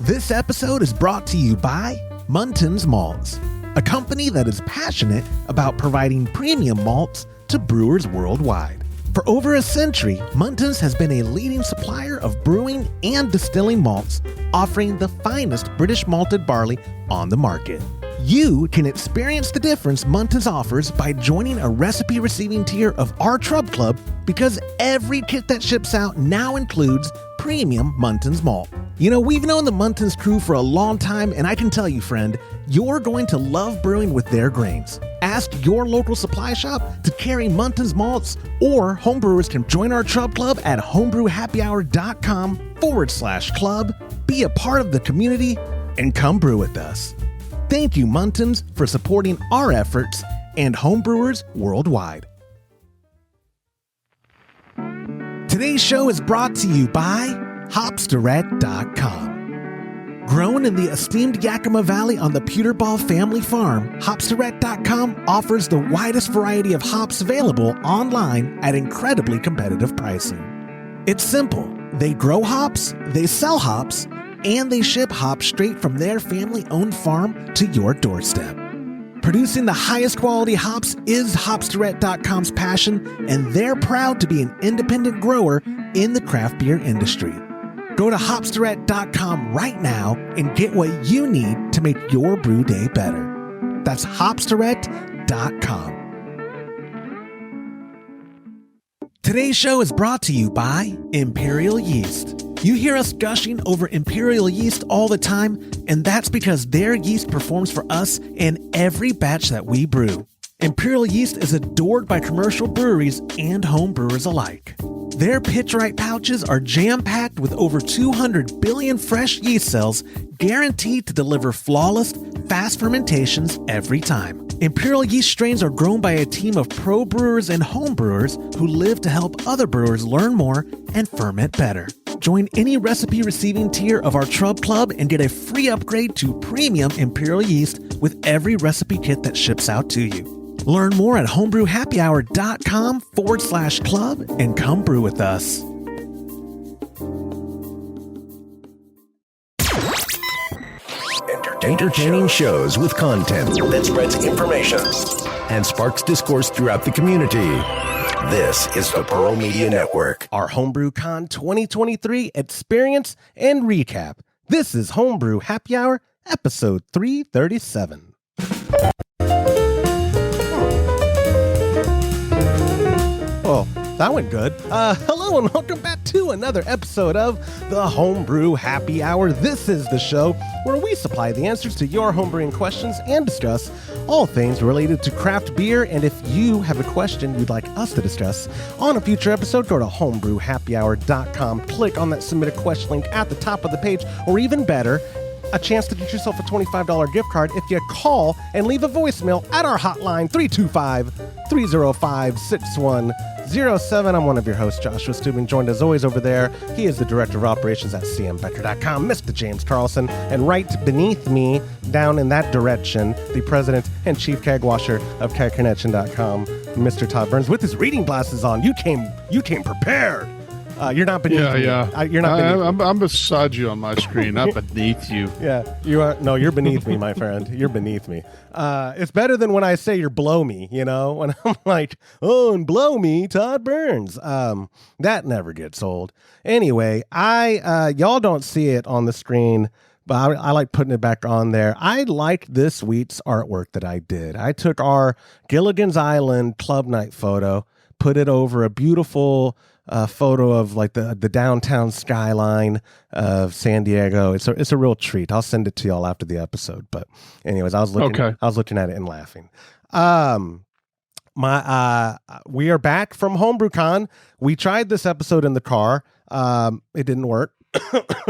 This episode is brought to you by Muntins Malts, a company that is passionate about providing premium malts to brewers worldwide. For over a century, Muntins has been a leading supplier of brewing and distilling malts, offering the finest British malted barley on the market. You can experience the difference Muntins offers by joining a recipe receiving tier of our Trub Club, because every kit that ships out now includes premium Muntins malt. You know, we've known the Muntins crew for a long time, and I can tell you, friend, you're going to love brewing with their grains. Ask your local supply shop to carry Muntins malts, or homebrewers can join our Trub Club at HomebrewHappyHour.com/club. Be a part of the community and come brew with us. Thank you, Muntins, for supporting our efforts and homebrewers worldwide. Today's show is brought to you by HopsDirect.com. Grown in the esteemed Yakima Valley on the Pewterball family farm, HopsDirect.com offers the widest variety of hops available online at incredibly competitive pricing. It's simple. They grow hops, they sell hops, and they ship hops straight from their family-owned farm to your doorstep. Producing the highest quality hops is HopsDirect.com's passion, and they're proud to be an independent grower in the craft beer industry. Go to HopsDirect.com right now and get what you need to make your brew day better. That's HopsDirect.com. Today's show is brought to you by Imperial Yeast. You hear us gushing over Imperial Yeast all the time, and that's because their yeast performs for us in every batch that we brew. Imperial Yeast is adored by commercial breweries and home brewers alike. Their pitch-right pouches are jam-packed with over 200 billion fresh yeast cells, guaranteed to deliver flawless, fast fermentations every time. Imperial Yeast strains are grown by a team of pro brewers and home brewers who live to help other brewers learn more and ferment better. Join any recipe receiving tier of our Trub Club and get a free upgrade to premium Imperial Yeast with every recipe kit that ships out to you. Learn more at HomebrewHappyHour.com/club and come brew with us. Entertaining shows with content that spreads information and sparks discourse throughout the community. This is the Pearl Media Network. Our HomebrewCon 2023 experience and recap. This is Homebrew Happy Hour, episode 337. Oh, that went good. Hello and welcome back to another episode of the Homebrew Happy Hour. This is the show where we supply the answers to your homebrewing questions and discuss all things related to craft beer. And if you have a question you'd like us to discuss on a future episode, go to HomebrewHappyHour.com, click on that submit a question link at the top of the page, or even better, a chance to get yourself a $25 gift card if you call and leave a voicemail at our hotline, 325-305-6107. I'm one of your hosts, Joshua Stubing, joined as always over there. He is the Director of Operations at cmbecker.com, Mr. James Carlson, and right beneath me, down in that direction, the President and Chief Keg Washer of kegconnection.com, Mr. Todd Burns, with his reading glasses on. You came prepared. You're not beneath me. You're not beneath me. I'm beside you on my screen, not beneath you. Yeah, you are. No, you're beneath me, my friend. You're beneath me. It's better than when I say you're below me, you know, when I'm like, oh, and blow me, Todd Burns. That never gets old. Anyway, y'all don't see it on the screen, but I like putting it back on there. I liked this week's artwork that I did. I took our Gilligan's Island club night photo, put it over a beautiful photo of like the downtown skyline of San Diego. It's a real treat. I'll send it to y'all after the episode. But anyways, I was looking at it and laughing. We are back from HomebrewCon. We tried this episode in the car. It didn't work.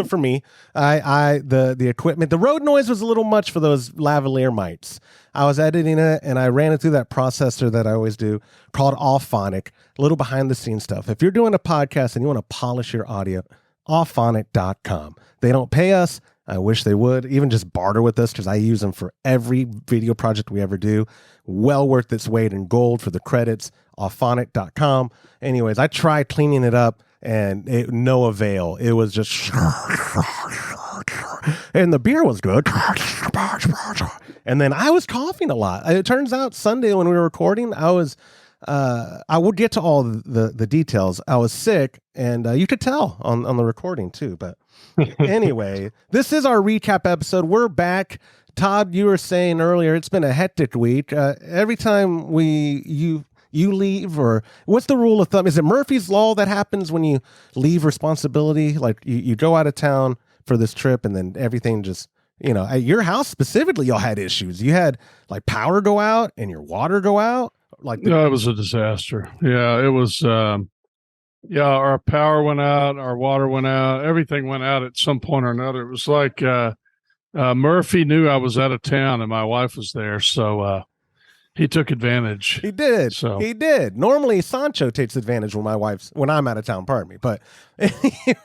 For me, the equipment, the road noise was a little much for those lavalier mics. I was editing it and I ran it through that processor that I always do called Auphonic, a little behind the scenes stuff. If you're doing a podcast and you want to polish your audio, auphonic.com. They don't pay us. I wish they would even just barter with us, because I use them for every video project we ever do. Well worth its weight in gold for the credits. Auphonic.com. Anyways, I tried cleaning it up and no avail. It was just and the beer was good. And then I was coughing a lot. It turns out Sunday when we were recording, I would get to all the details. I was sick, and you could tell on the recording too. But anyway, this is our recap episode. We're back. Todd, you were saying earlier, it's been a hectic week. Every time you leave, or what's the rule of thumb? Is it Murphy's Law that happens when you leave responsibility? Like you go out of town for this trip and then everything just, at your house specifically, y'all had issues. You had like power go out and your water go out. No, it was a disaster. Yeah, it was. Our power went out, our water went out, everything went out at some point or another. It was like Murphy knew I was out of town and my wife was there, so he took advantage. He did. So he did. Normally, Sancho takes advantage when I'm out of town. Pardon me, but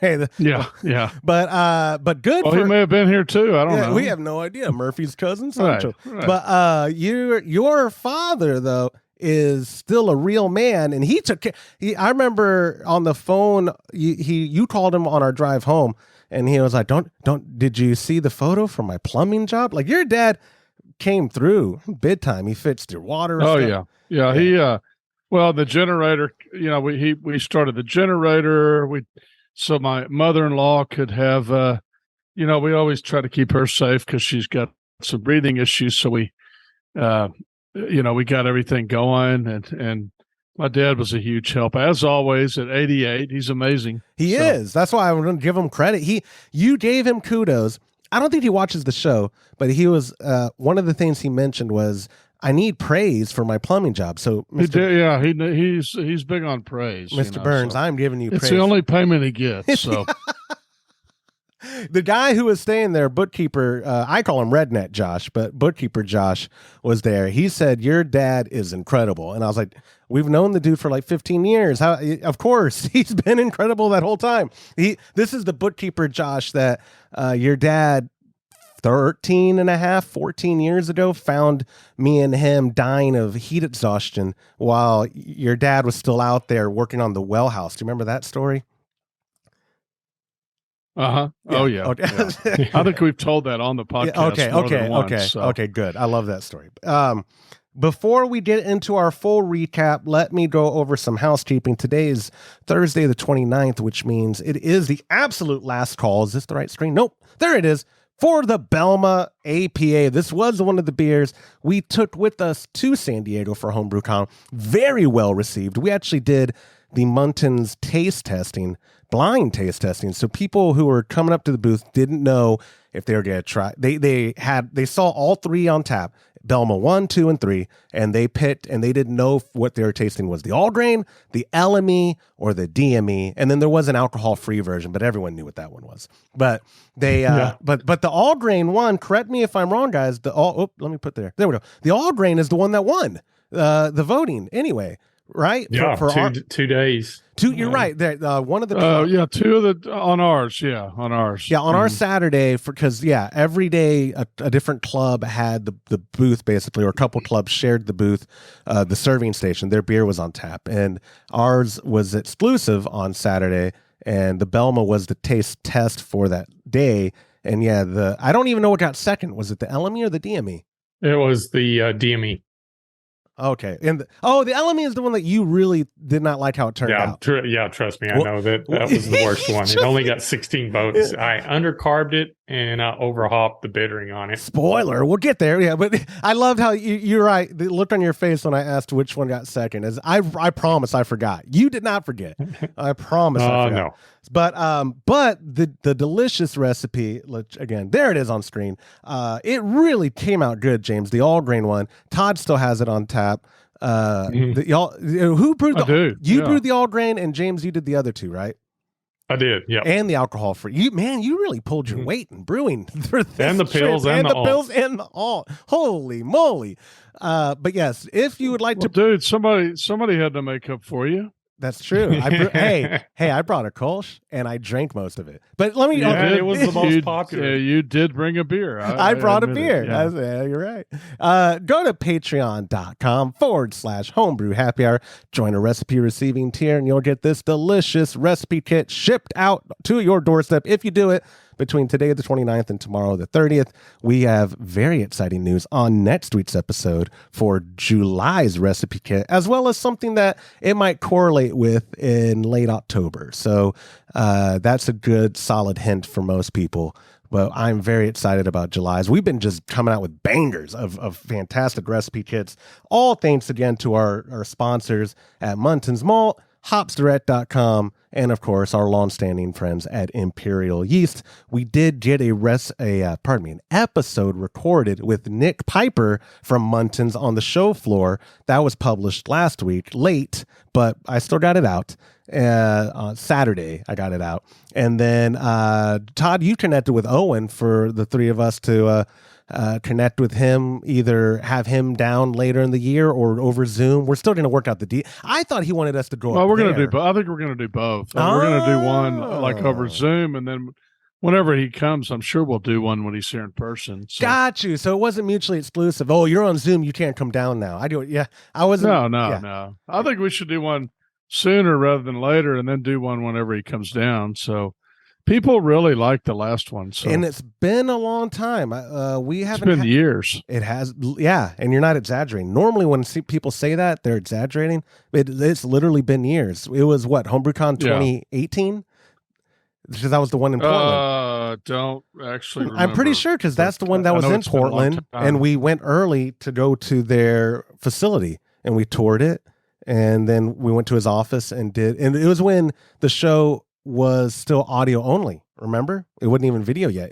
anyway, yeah. But good. Well, he may have been here too. I don't know. We have no idea. Murphy's cousin Sancho. Right. But your father though is still a real man, and he took. I remember on the phone, you called him on our drive home, and he was like, "Don't. Did you see the photo from my plumbing job? Like your dad came through bid time. He fixed your water." Oh stuff. yeah. He the generator. We started the generator. So my mother-in-law could have. We always try to keep her safe because she's got some breathing issues. So we got everything going, and my dad was a huge help as always. At 88, he's amazing. He is. That's why I'm going to give him credit. You gave him kudos. I don't think he watches the show, but he was one of the things he mentioned was I need praise for my plumbing job. So he's big on praise. Mr. Burns, I'm giving you praise. It's the only payment he gets. So the guy who was staying there, bookkeeper, I call him Redneck Josh, but bookkeeper Josh was there. He said, your dad is incredible. And I was like, we've known the dude for like 15 years. How? Of course, he's been incredible that whole time. This is the bookkeeper Josh that your dad 14 years ago found me and him dying of heat exhaustion while your dad was still out there working on the well house. Do you remember that story? Uh-huh. Yeah. Oh yeah. Okay. Yeah. I think we've told that on the podcast. Okay, good. I love that story. Before we get into our full recap, let me go over some housekeeping. Today is Thursday the 29th, which means it is the absolute last call. Is this the right screen? Nope. There it is. For the Belma APA. This was one of the beers we took with us to San Diego for HomebrewCon. Very well received. We actually did the Muntins taste testing, blind taste testing. So people who were coming up to the booth didn't know if they were going to try. They saw all three on tap, Belma 1, 2, and 3, and they picked, and they didn't know what they were tasting was the all grain, the LME, or the DME. And then there was an alcohol-free version, but everyone knew what that one was. But they, but the all grain one, correct me if I'm wrong, guys. Let me put there. There we go. The all grain is the one that won the voting anyway. Right? Yeah, for 2 days. You're right. One of the two of the on ours. Yeah, on ours. Yeah, on our Saturday, because every day a different club had the booth basically, or a couple clubs shared the booth, the serving station. Their beer was on tap, and ours was exclusive on Saturday. And the Belma was the taste test for that day. And I don't even know what got second. Was it the LME or the DME? It was the DME. Okay. And the LME is the one that you really did not like how it turned out. Trust me. I know that was the worst one. It only got 16 votes. I undercarbed it and I overhopped the bittering on it. Spoiler. We'll get there. Yeah. But I loved how you're right. The look on your face when I asked which one got second is I promise I forgot. You did not forget. I promise I forgot. No. But the delicious recipe, again, there it is on screen. It really came out good, James. The all grain one. Todd still has it on tap. Who brewed you brewed the all grain, and James, you did the other two, right? I did, yeah. And the alcohol free. You really pulled your weight in brewing for this. And the pills trip. And the pills and the alt. Holy moly. But yes, if you would like to, dude, somebody had to make up for you. That's true. Hey, I brought a Kolsch and I drank most of it. But let me. It was the most popular. You did bring a beer. I brought a beer. You're right. Go to patreon.com/homebrew happy hour. Join a recipe receiving tier, and you'll get this delicious recipe kit shipped out to your doorstep. If you do it between today the 29th and tomorrow the 30th. We have very exciting news on next week's episode for July's recipe kit, as well as something that it might correlate with in late October. So that's a good solid hint for most people. But I'm very excited about July's. We've been just coming out with bangers of fantastic recipe kits. All thanks again to our sponsors at Muntins Malt, hopsdirect.com, and of course our longstanding friends at Imperial Yeast. We did get an episode recorded with Nick Piper from Muntins on the show floor. That was published last week, late, but I still got it out. On Saturday, I got it out. And then, Todd, you connected with Owen for the three of us to connect with him, either have him down later in the year or over Zoom. We're still going to work out the I thought he wanted us to go. Well, we're going to do. I think we're going to do both. We're going to do one like over Zoom, and then whenever he comes, I'm sure we'll do one when he's here in person. So. Got you. So it wasn't mutually exclusive. Oh, you're on Zoom. You can't come down now. I do it. Yeah, I wasn't. No. I think we should do one sooner rather than later, and then do one whenever he comes down. So people really like the last one. So. And it's been a long time. We haven't. It's been years. It has. Yeah. And you're not exaggerating. Normally when people say that, they're exaggerating. It's literally been years. It was what, HomebrewCon 2018? Because that was the one in Portland. Don't actually remember. I'm pretty sure, because that's the one that was in Portland, and we went early to go to their facility, and we toured it. And then we went to his office and it was when the show was still audio only. Remember? It wasn't even video yet.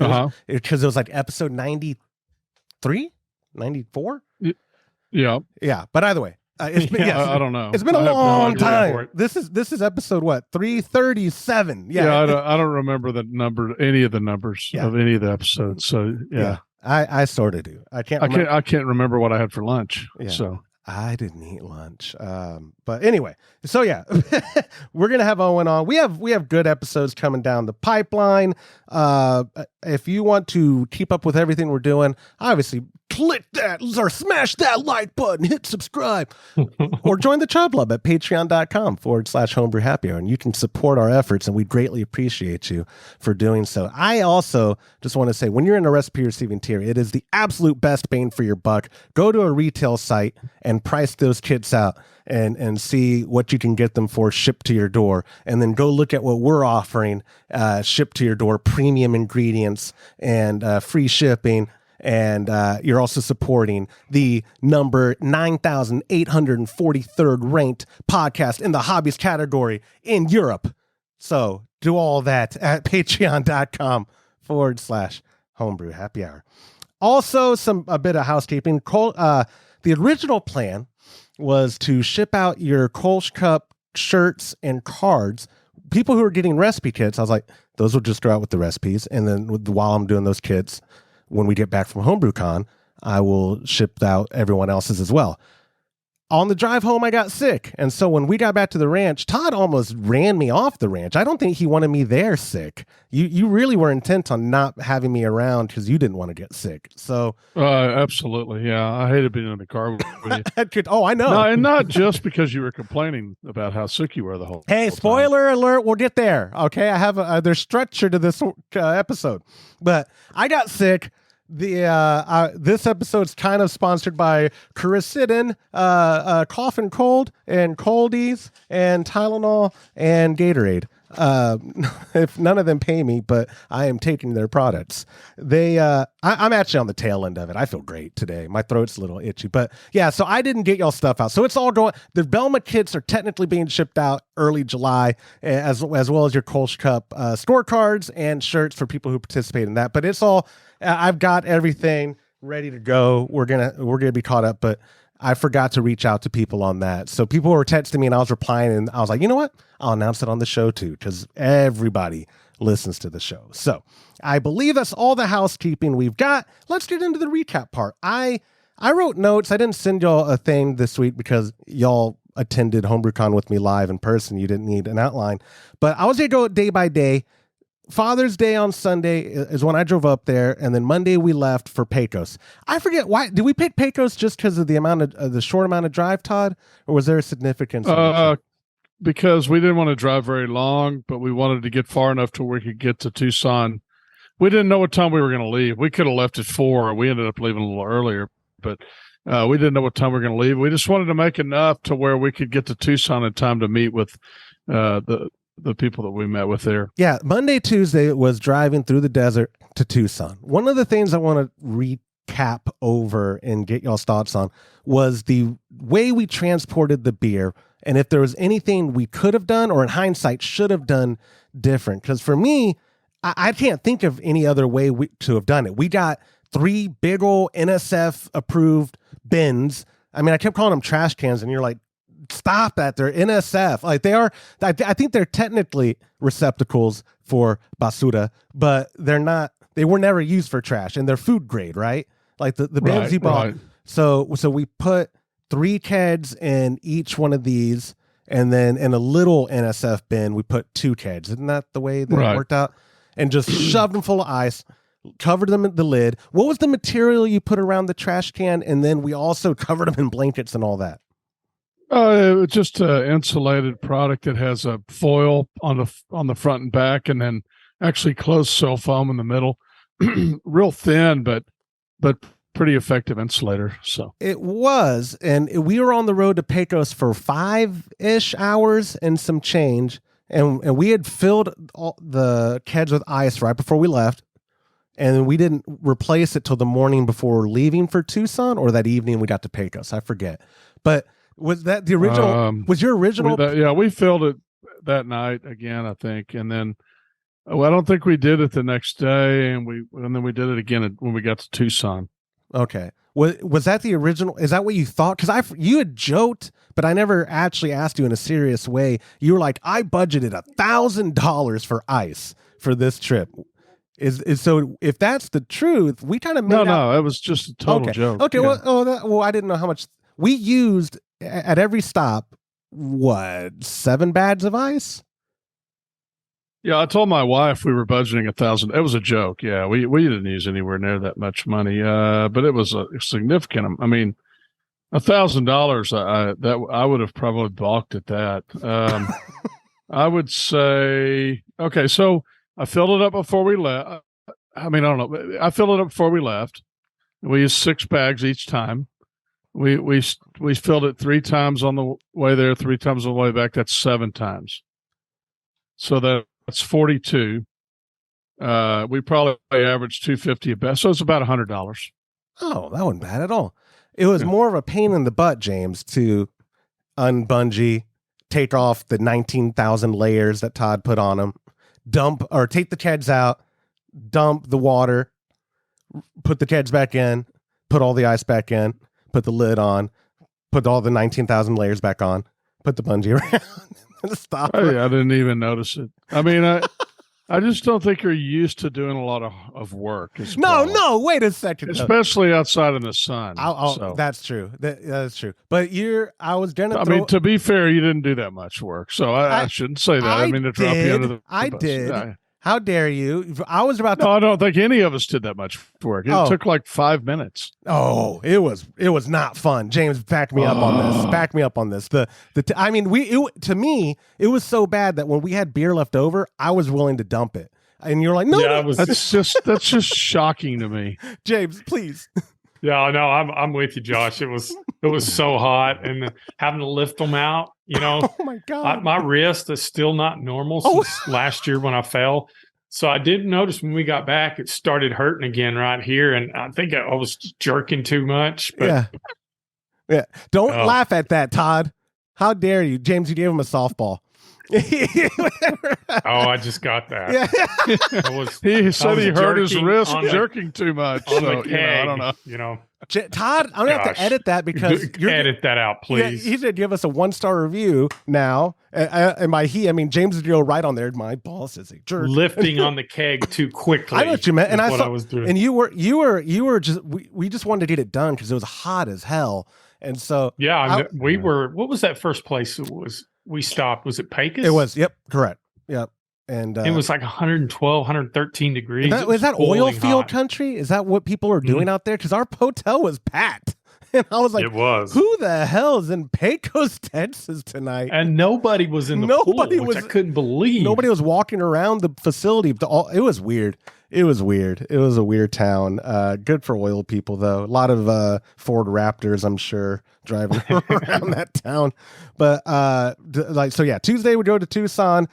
Because it was like episode 93, 94. Yeah. Yeah. But either way, it's been, I don't know. It's been a long time. This is episode what? 337. Yeah. I don't remember the number, any of the numbers of any of the episodes. So yeah. I sort of do. I can't remember what I had for lunch. Yeah. So I didn't eat lunch. But anyway, so yeah, we're going to have Owen on. We have good episodes coming down the pipeline. If you want to keep up with everything we're doing, obviously click that or smash that like button, hit subscribe, or join the Chub Club at patreon.com/Homebrew Happy Hour. And you can support our efforts, and we greatly appreciate you for doing so. I also just want to say, when you're in a recipe receiving tier, it is the absolute best bang for your buck. Go to a retail site and price those kits out and see what you can get them for shipped to your door. And then go look at what we're offering, shipped to your door, premium ingredients and free shipping. And you're also supporting the number 9,843rd ranked podcast in the hobbies category in Europe. So do all that at patreon.com/Homebrew Happy Hour. Also, a bit of housekeeping. The original plan was to ship out your Kolsch Cup shirts and cards. People who are getting recipe kits, I was like, those will just go out with the recipes. And then while I'm doing those kits, when we get back from HomebrewCon, I will ship out everyone else's as well. On the drive home, I got sick. And so when we got back to the ranch, Todd almost ran me off the ranch. I don't think he wanted me there sick. You really were intent on not having me around because you didn't want to get sick. So absolutely. Yeah. I hated being in the car with you. I know. No, and not just because you were complaining about how sick you were the whole spoiler alert. We'll get there. Okay. I have there's structure to this episode, but I got sick. This episode's kind of sponsored by Quercetin, Cough and Cold, and Coldies, and Tylenol, and Gatorade. If none of them pay me, but I am taking their products. I'm actually on the tail end of it. I feel great today. My throat's a little itchy, but yeah, so I didn't get y'all stuff out. So it's all going, the Velma kits are technically being shipped out early July, as well as your Kolsch Cup scorecards and shirts for people who participate in that. But it's all, I've got everything ready to go. We're gonna be caught up, but I forgot to reach out to people on that. So people were texting me and I was replying, and I was like, you know what? I'll announce it on the show too, because everybody listens to the show. So I believe that's all the housekeeping we've got. Let's get into the recap part. I wrote notes. I didn't send y'all a thing this week because y'all attended HomebrewCon with me live in person. You didn't need an outline, but I was going to go day by day. Father's Day on Sunday is when I drove up there, and then Monday we left for Pecos. I forget why. Did we pick Pecos just because of the amount of the short amount of drive, Todd, or was there a significance? Because we didn't want to drive very long, but we wanted to get far enough to where we could get to Tucson we didn't know what time we were going to leave. We could have left at 4. We ended up leaving a little earlier, but we didn't know what time we were going to leave. We just wanted to make enough to where we could get to Tucson in time to meet with the people that we met with there. Yeah, Monday, Tuesday was driving through the desert to Tucson. One of the things I want to recap over and get y'all's thoughts on was the way we transported the beer, and if there was anything we could have done or in hindsight should have done different. Because for me, I can't think of any other way to have done it. We got 3 big old NSF approved bins. I mean, I kept calling them trash cans, and you're like, stop that. They're NSF. Like they are, I think they're technically receptacles for basura, but they're not, they were never used for trash, and they're food grade, right? Like the bins you bought. Right. So we put 3 kegs in each one of these, and then in a little NSF bin, we put 2 kegs. Isn't that the way that it worked out? And just shoved them full of ice, covered them in the lid. What was the material you put around the trash can? And then we also covered them in blankets and all that. It was just an insulated product that has a foil on the front and back, and then actually closed cell foam in the middle. Real thin, but pretty effective insulator. So it was, and we were on the road to Pecos for 5-ish hours and some change, and we had filled all the kegs with ice right before we left, and we didn't replace it till the morning before leaving for Tucson, or that evening we got to Pecos. I forget, but. Was that the original? Was your original? We filled it that night again, I think, and then I don't think we did it the next day, and then we did it again when we got to Tucson. Okay, was that the original? Is that what you thought? Because you had joked, but I never actually asked you in a serious way. You were like, I budgeted $1,000 for ice for this trip. Is so? If that's the truth, we kind of no, it was just a total joke. Okay, yeah. Well, I didn't know how much we used. At every stop, 7 bags of ice? Yeah, I told my wife we were budgeting $1,000. It was a joke. Yeah, we didn't use anywhere near that much money, but it was a significant. I mean, $1,000. I would have probably balked at that. I would say okay. So I filled it up before we left. I mean, I don't know. I filled it up before we left. We used 6 bags each time. We filled it 3 times on the way there, 3 times on the way back. That's 7 times. So that's 42. We probably averaged $250 a bag, so it's about $100. Oh, that wasn't bad at all. It was more of a pain in the butt, James, to unbungee, take off the 19,000 layers that Todd put on them, take the kegs out, dump the water, put the kegs back in, put all the ice back in. Put the lid on, put all the 19,000 layers back on, put the bungee around, and stop. I didn't even notice it. I mean, I just don't think you're used to doing a lot of work. No, wait a second. Especially outside in the sun. That's true. That's true. But I was going to mean, to be fair, you didn't do that much work. So I shouldn't say that. I mean, to drop you under the I bus. did. Yeah. How dare you? I was about to. No, I don't think any of us did that much work. It took like 5 minutes. Oh, it was not fun. James, back me up on this. Back me up on this. To me, it was so bad that when we had beer left over, I was willing to dump it. And you're like, no, that's just shocking to me. James, please. Yeah, no, I'm with you, Josh. It was so hot, and having to lift them out. You know, oh my God, my wrist is still not normal since last year when I fell. So I did notice when we got back, it started hurting again right here, and I think I was jerking too much. But yeah. Don't laugh at that, Todd. How dare you, James? You gave him a softball. I just got that. Yeah. He said he hurt his wrist jerking too much. So, I don't know. Todd, I'm gonna have to edit that because edit that out, please. He said give us a 1-star review now. And by I mean James Adriel right on there. My boss is a jerk. Lifting on the keg too quickly. I know what you meant, and I was doing. And you were just we just wanted to get it done because it was hot as hell. And so we were. What was that first place? We stopped. Was it Pecos? It was. Yep. Correct. Yep. And it was like 112, 113 degrees. Is that oil field country? Is that what people are doing out there? Because our hotel was packed. And I was like, it was. Who the hell is in Pecos, Texas tonight? And nobody was in the pool, which I couldn't believe. Nobody was walking around the facility. It was weird. It was weird. It was a weird town. Good for oil people, though. A lot of Ford Raptors, I'm sure, driving around that town. But Tuesday we go to Tucson.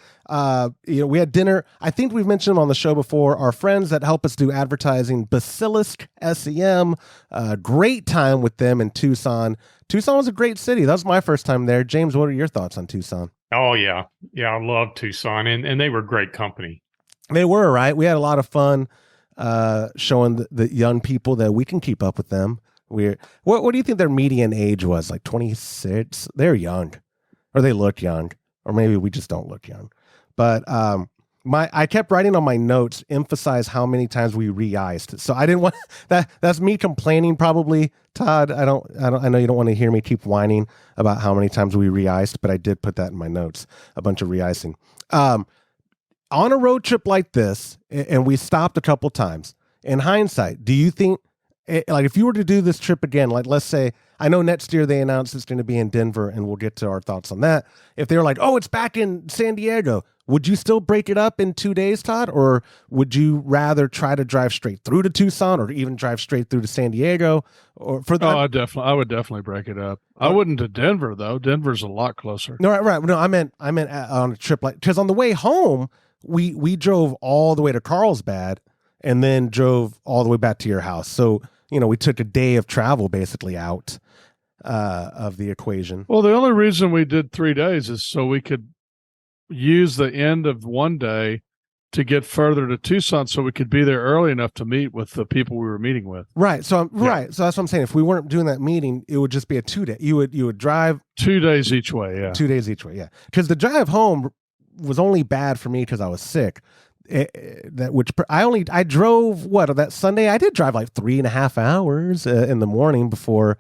We had dinner. I think we've mentioned them on the show before. Our friends that help us do advertising, Basilisk SEM. Great time with them in Tucson. Tucson was a great city. That was my first time there. James, what are your thoughts on Tucson? Oh, yeah. Yeah, I love Tucson, and they were great company. They were, right? We had a lot of fun showing the young people that we can keep up with them. What do you think their median age was? Like 26? They're young, or they look young, or maybe we just don't look young. But I kept writing on my notes, emphasize how many times we re-iced. So I didn't want that's me complaining probably, Todd. I know you don't want to hear me keep whining about how many times we re-iced, but I did put that in my notes, a bunch of re-icing. On a road trip like this, and we stopped a couple times, in hindsight, do you think, like if you were to do this trip again, like let's say, I know next year they announced it's going to be in Denver, and we'll get to our thoughts on that. If they were like, oh, it's back in San Diego, would you still break it up in 2 days, Todd? Or would you rather try to drive straight through to Tucson, or even drive straight through to San Diego? Or for that? I would definitely break it up. I wouldn't to Denver though. Denver's a lot closer. No, right. No, I meant on a trip because on the way home, we drove all the way to Carlsbad and then drove all the way back to your house. So, we took a day of travel basically out of the equation. Well, the only reason we did 3 days is so we could use the end of one day to get further to Tucson so we could be there early enough to meet with the people we were meeting with. Right. So right. So that's what I'm saying. If we weren't doing that meeting, it would just be a 2 day. You would drive 2 days each way. Yeah. 2 days each way. Yeah. Because the drive home was only bad for me because I was sick. I drove that Sunday. I did drive like 3.5 hours in the morning before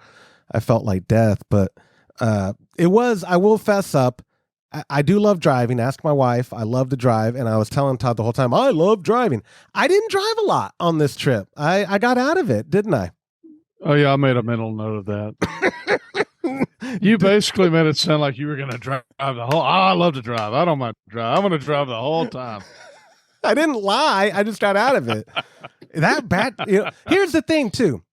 I felt like death. But I will fess up, I do love driving. Ask my wife. I love to drive. And I was telling Todd the whole time, I love driving. I didn't drive a lot on this trip. I got out of it, didn't I? Oh, yeah. I made a mental note of that. You basically made it sound like you were going to drive the whole. I love to drive. I don't mind to drive. I'm going to drive the whole time. I didn't lie. I just got out of it. That bad. Here's the thing too.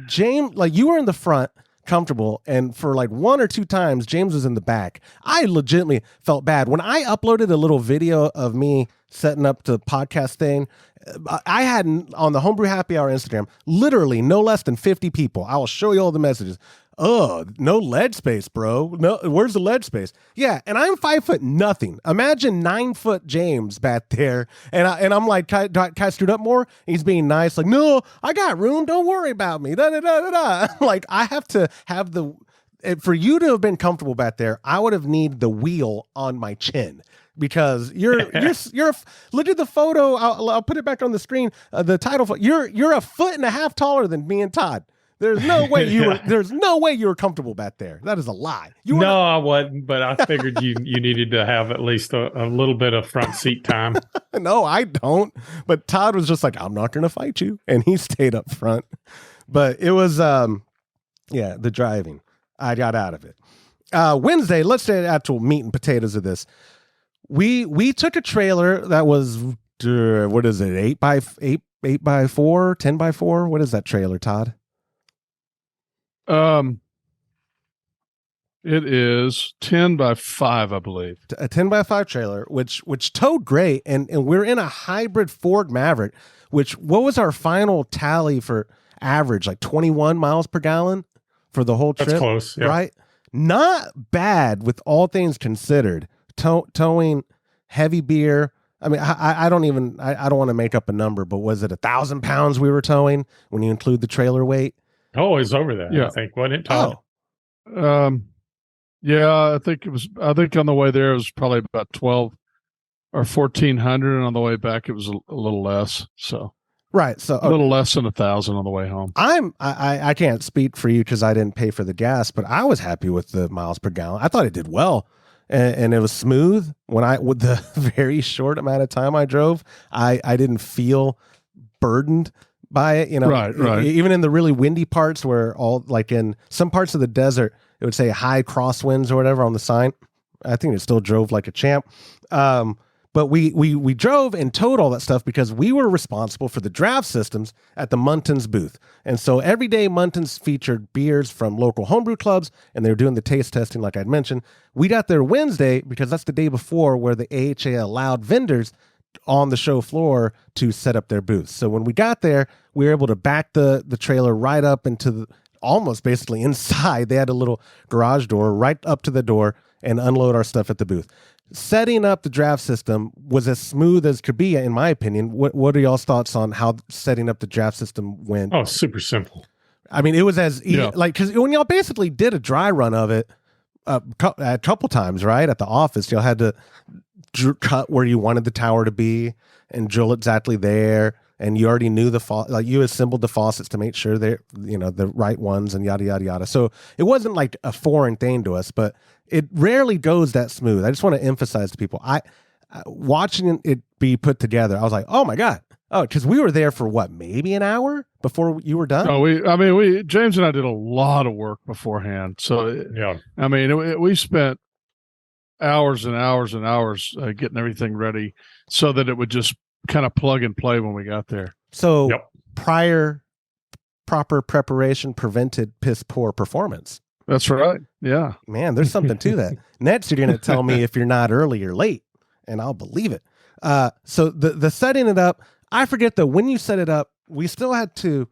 James, like you were in the front, comfortable, and for like 1 or 2 times, James was in the back. I legitimately felt bad when I uploaded a little video of me setting up the podcast thing. I had on the Homebrew Happy Hour Instagram, literally no less than 50 people. I will show you all the messages. Oh, no ledge space, bro. No, where's the ledge space? Yeah, and I'm 5'0". Imagine 9' James back there, and I'm like, can I scoot up more? He's being nice, like, no, I got room. Don't worry about me. Da da da da da. Like, I have to have for you to have been comfortable back there. I would have needed the wheel on my chin. Because you're look at the photo. I'll put it back on the screen. The title. You're 1.5 feet taller than me and Todd. There's no way you were comfortable back there. That is a lie. I wasn't, but I figured you needed to have at least a little bit of front seat time. No, I don't. But Todd was just like, I'm not going to fight you, and he stayed up front. But it was, the driving. I got out of it. Wednesday. Let's say the actual meat and potatoes of this. We took a trailer that was what is it, 8x4, 10x4? What is that trailer, Todd? It is 10x5, I believe. A 10x5 trailer, which towed great, and we're in a hybrid Ford Maverick. What was our final tally for average? Like 21 miles per gallon for the whole trip. That's close, yeah. Right? Not bad with all things considered. Towing heavy beer. I mean, I don't want to make up a number, but was it 1,000 pounds we were towing when you include the trailer weight? Oh, it's over that. Yeah. I think, wasn't it, Todd? Yeah, I think on the way there it was probably about 12 or 1,400, and on the way back it was a little less. So right, so a little less than 1,000 on the way home. I can't speak for you because I didn't pay for the gas, but I was happy with the miles per gallon. I thought it did well. And it was smooth with the very short amount of time I drove. I didn't feel burdened by it, Right. Even in the really windy parts where like in some parts of the desert, it would say high crosswinds or whatever on the sign. I think it still drove like a champ. But But we drove and towed all that stuff because we were responsible for the draft systems at the Muntins booth. And so every day Muntins featured beers from local homebrew clubs, and they were doing the taste testing like I'd mentioned. We got there Wednesday because that's the day before where the AHA allowed vendors on the show floor to set up their booths. So when we got there, we were able to back the trailer right up into almost basically inside. They had a little garage door right up to the door and unload our stuff at the booth. Setting up the draft system was as smooth as could be, in my opinion. What are y'all's thoughts on how setting up the draft system went? Oh, super simple. I mean, it was as easy, because when y'all basically did a dry run of it a couple times, right? At the office, y'all had to cut where you wanted the tower to be and drill exactly there. And you already knew you assembled the faucets to make sure they're, the right ones and yada, yada, yada. So it wasn't like a foreign thing to us, but it rarely goes that smooth. I just want to emphasize to people, watching it be put together, I was like, oh my God. Oh, because we were there for maybe an hour before you were done? Oh, James and I did a lot of work beforehand. So, we spent hours and hours and hours getting everything ready so that it would just kind of plug and play when we got there. So proper preparation prevented piss poor performance. That's right. Yeah. Man, there's something to that. Next, you're going to tell me if you're not early or late, and I'll believe it. So the setting it up, I forget that when you set it up, we still had to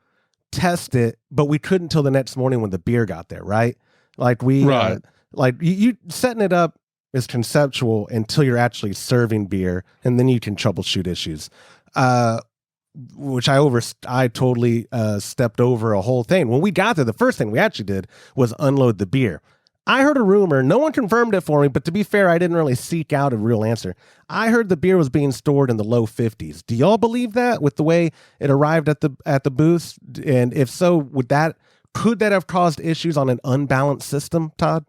test it, but we couldn't till the next morning when the beer got there, right? Like you setting it up is conceptual until you're actually serving beer, and then you can troubleshoot issues. Which I totally stepped over a whole thing. When we got there, the first thing we actually did was unload the beer. I heard a rumor, no one confirmed it for me, but to be fair, I didn't really seek out a real answer. I heard the beer was being stored in the low 50s. Do y'all believe that with the way it arrived at the booths? And if so, could that have caused issues on an unbalanced system, Todd?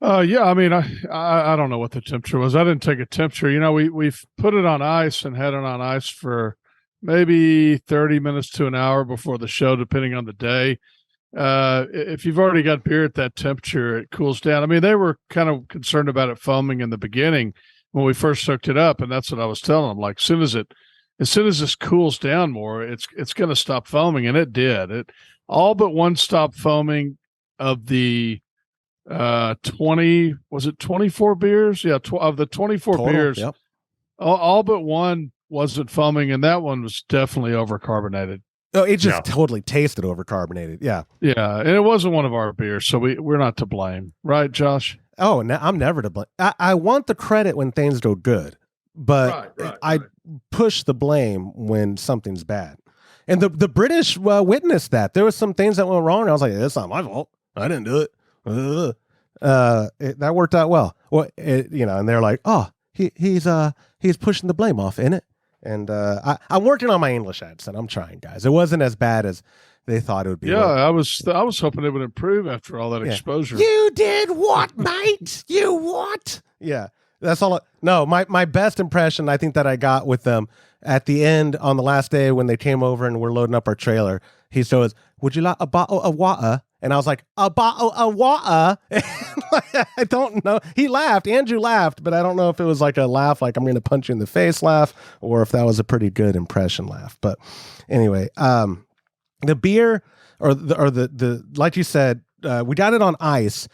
Yeah, I mean, I don't know what the temperature was. I didn't take a temperature. We've put it on ice and had it on ice for maybe 30 minutes to an hour before the show, depending on the day. If you've already got beer at that temperature, it cools down. I mean, they were kind of concerned about it foaming in the beginning when we first soaked it up, and that's what I was telling them. Like, as soon as this cools down more, it's going to stop foaming, and it did. It all but one stopped foaming of the 24 beers? Yeah, of the 24 total, beers, yep. all but one wasn't foaming, and that one was definitely overcarbonated. Oh, it just totally tasted overcarbonated. Yeah. Yeah, and it wasn't one of our beers, so we're not to blame. Right, Josh? Oh, no, I'm never to blame. I want the credit when things go good, but I push the blame when something's bad. And the British witnessed that. There was some things that went wrong. I was like, it's not my fault. I didn't do it. That worked out well. And they're like, oh, he's pushing the blame off, innit? And I'm working on my English accent. I'm trying, guys. It wasn't as bad as they thought it would be. Yeah, I was hoping it would improve after all that exposure. You did what, mate? You what? Yeah, that's all. No, my best impression I think that I got with them at the end on the last day when they came over and we're loading up our trailer. He says, "Would you like a bottle of water?" And I was like, "A bottle of water?" I don't know. He laughed. Andrew laughed, but I don't know if it was like a laugh, like I'm going to punch you in the face laugh, or if that was a pretty good impression laugh. But anyway, the beer or the like you said, we got it on ice.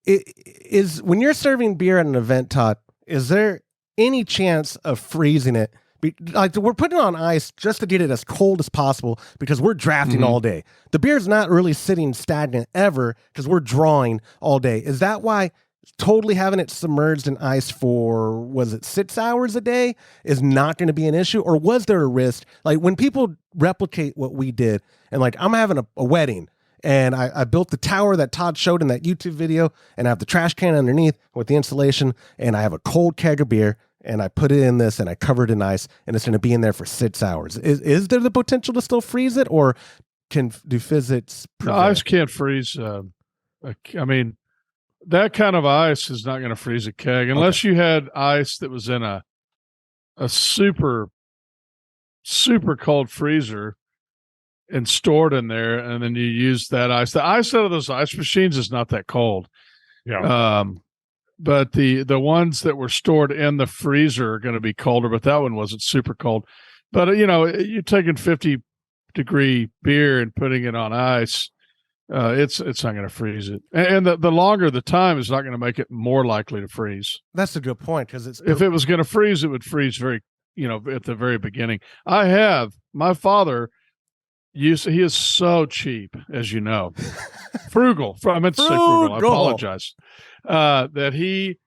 It is when you're serving beer at an event, Todd, is there any chance of freezing it? Like we're putting it on ice just to get it as cold as possible because we're drafting all day. The beer's not really sitting stagnant ever because we're drawing all day. Is that why totally having it submerged in ice for, was it 6 hours a day is not going to be an issue? Or was there a risk? Like when people replicate what we did and like I'm having a wedding and I built the tower that Todd showed in that YouTube video and I have the trash can underneath with the insulation and I have a cold keg of beer and I put it in this and I covered it in ice and it's going to be in there for 6 hours. Is there the potential to still freeze it or do physics prevent? No, ice can't freeze. I mean, that kind of ice is not going to freeze a keg unless you had ice that was in a super, super cold freezer and stored in there. And then you use that ice. The ice out of those ice machines is not that cold. Yeah. but the ones that were stored in the freezer are going to be colder. But that one wasn't super cold. But you're taking 50-degree beer and putting it on ice. It's not going to freeze it, and the longer the time is not going to make it more likely to freeze. That's a good point, because if it was going to freeze, it would freeze very, at the very beginning. My father he is so cheap, as you know, frugal. I meant to say frugal. I apologize. That he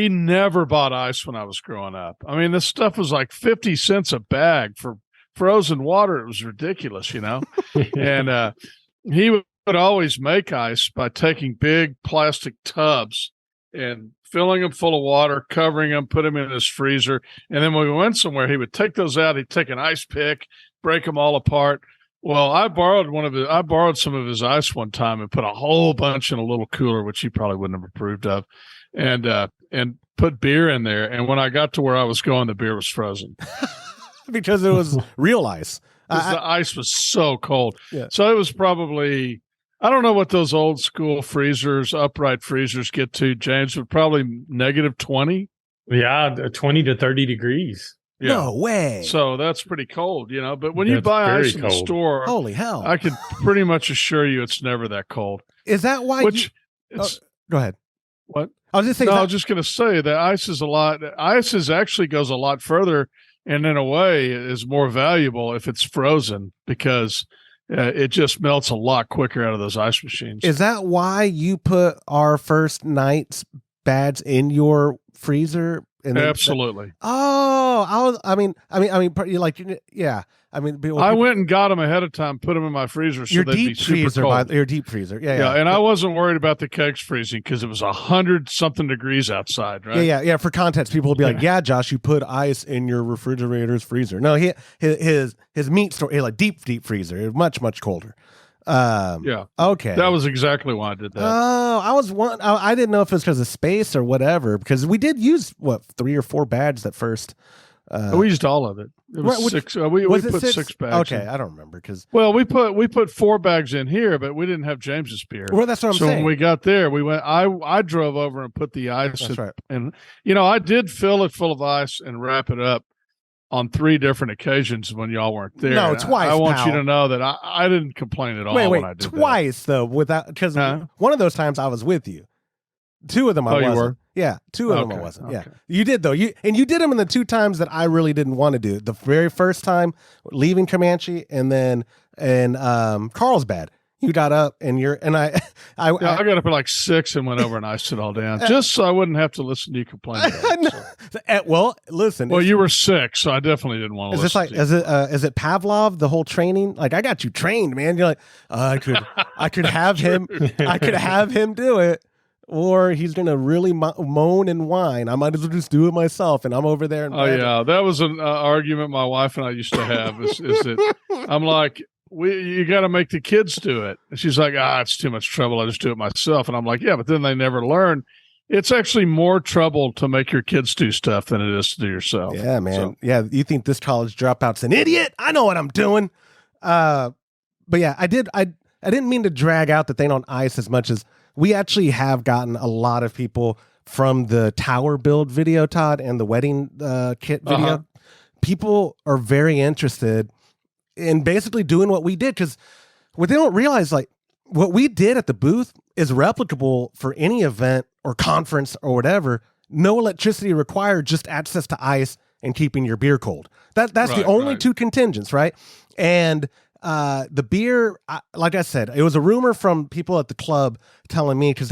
never bought ice when I was growing up. I mean, this stuff was like 50 cents a bag for frozen water. It was ridiculous, and he would always make ice by taking big plastic tubs and filling them full of water, covering them, put them in his freezer. And then when we went somewhere, he would take those out. He'd take an ice pick, break them all apart. Well, I borrowed some of his ice one time and put a whole bunch in a little cooler, which he probably wouldn't have approved of, and put beer in there. And when I got to where I was going, the beer was frozen. Because it was real ice. The ice was so cold. Yeah. So it was probably, I don't know what those old school freezers, upright freezers get to, James, but probably -20. Yeah, 20 to 30 degrees. Yeah. No way. So that's pretty cold, But when you buy ice in the store, holy hell, I can pretty much assure you it's never that cold. Is that why? Go ahead. What? I was just saying. No, I was just going to say that ice actually goes a lot further, and in a way is more valuable if it's frozen, because it just melts a lot quicker out of those ice machines. Is that why you put our first night's bads in your freezer? Absolutely. I mean, yeah. I mean, I went and got them ahead of time, put them in my freezer, so they'd be super cold. Your deep freezer, yeah. And I wasn't worried about the kegs freezing because it was 100-something degrees outside, right? Yeah. For context, people will be like, "Yeah, Josh, you put ice in your refrigerator's freezer." No, his meat store, like deep freezer, much colder. Okay. That was exactly why I did that. Oh, I didn't know if it was because of space or whatever, because we did use 3 or 4 bags at first. We used all of it. It was 6. We put 6 bags. Okay, I don't remember because. Well, we put 4 bags in here, but we didn't have James's beer. Well, that's what I'm saying. So when we got there, we went. I drove over and put the ice. That's right. And I did fill it full of ice and wrap it up on 3 different occasions when y'all weren't there. No, twice. I want you to know that I didn't complain at all when I did twice that. Though, without, because one of those times I was with you. 2 of them I wasn't. You were? Yeah, 2 of them I wasn't. Yeah, you did though. You did them in the 2 times that I really didn't want to do. The very first time leaving Comanche, and then Carlsbad. You got up and I got up at like 6 and went over and iced it all down, just so I wouldn't have to listen to you complain about it. So. Well, listen. Well, you were sick, so I definitely didn't want to listen. Is it Pavlov, the whole training? Like, I got you trained, man. You're like, I could have him do it, or he's gonna really moan and whine. I might as well just do it myself, and I'm over there. That was an argument my wife and I used to have. Is that I'm like, you got to make the kids do it. And she's like, it's too much trouble. I just do it myself. And I'm like, yeah, but then they never learn. It's actually more trouble to make your kids do stuff than it is to do yourself. Yeah, man. So. Yeah, you think this college dropout's an idiot? I know what I'm doing. But yeah, I didn't mean to drag out the thing on ice as much as we actually have gotten a lot of people from the tower build video, Todd, and the wedding kit video. Uh-huh. People are very interested in basically doing what we did, because what they don't realize, like, what we did at the booth is replicable for any event or conference or whatever. No electricity required, just access to ice and keeping your beer cold. That's the only 2 contingents, right? And the beer, like I said, it was a rumor from people at the club telling me, because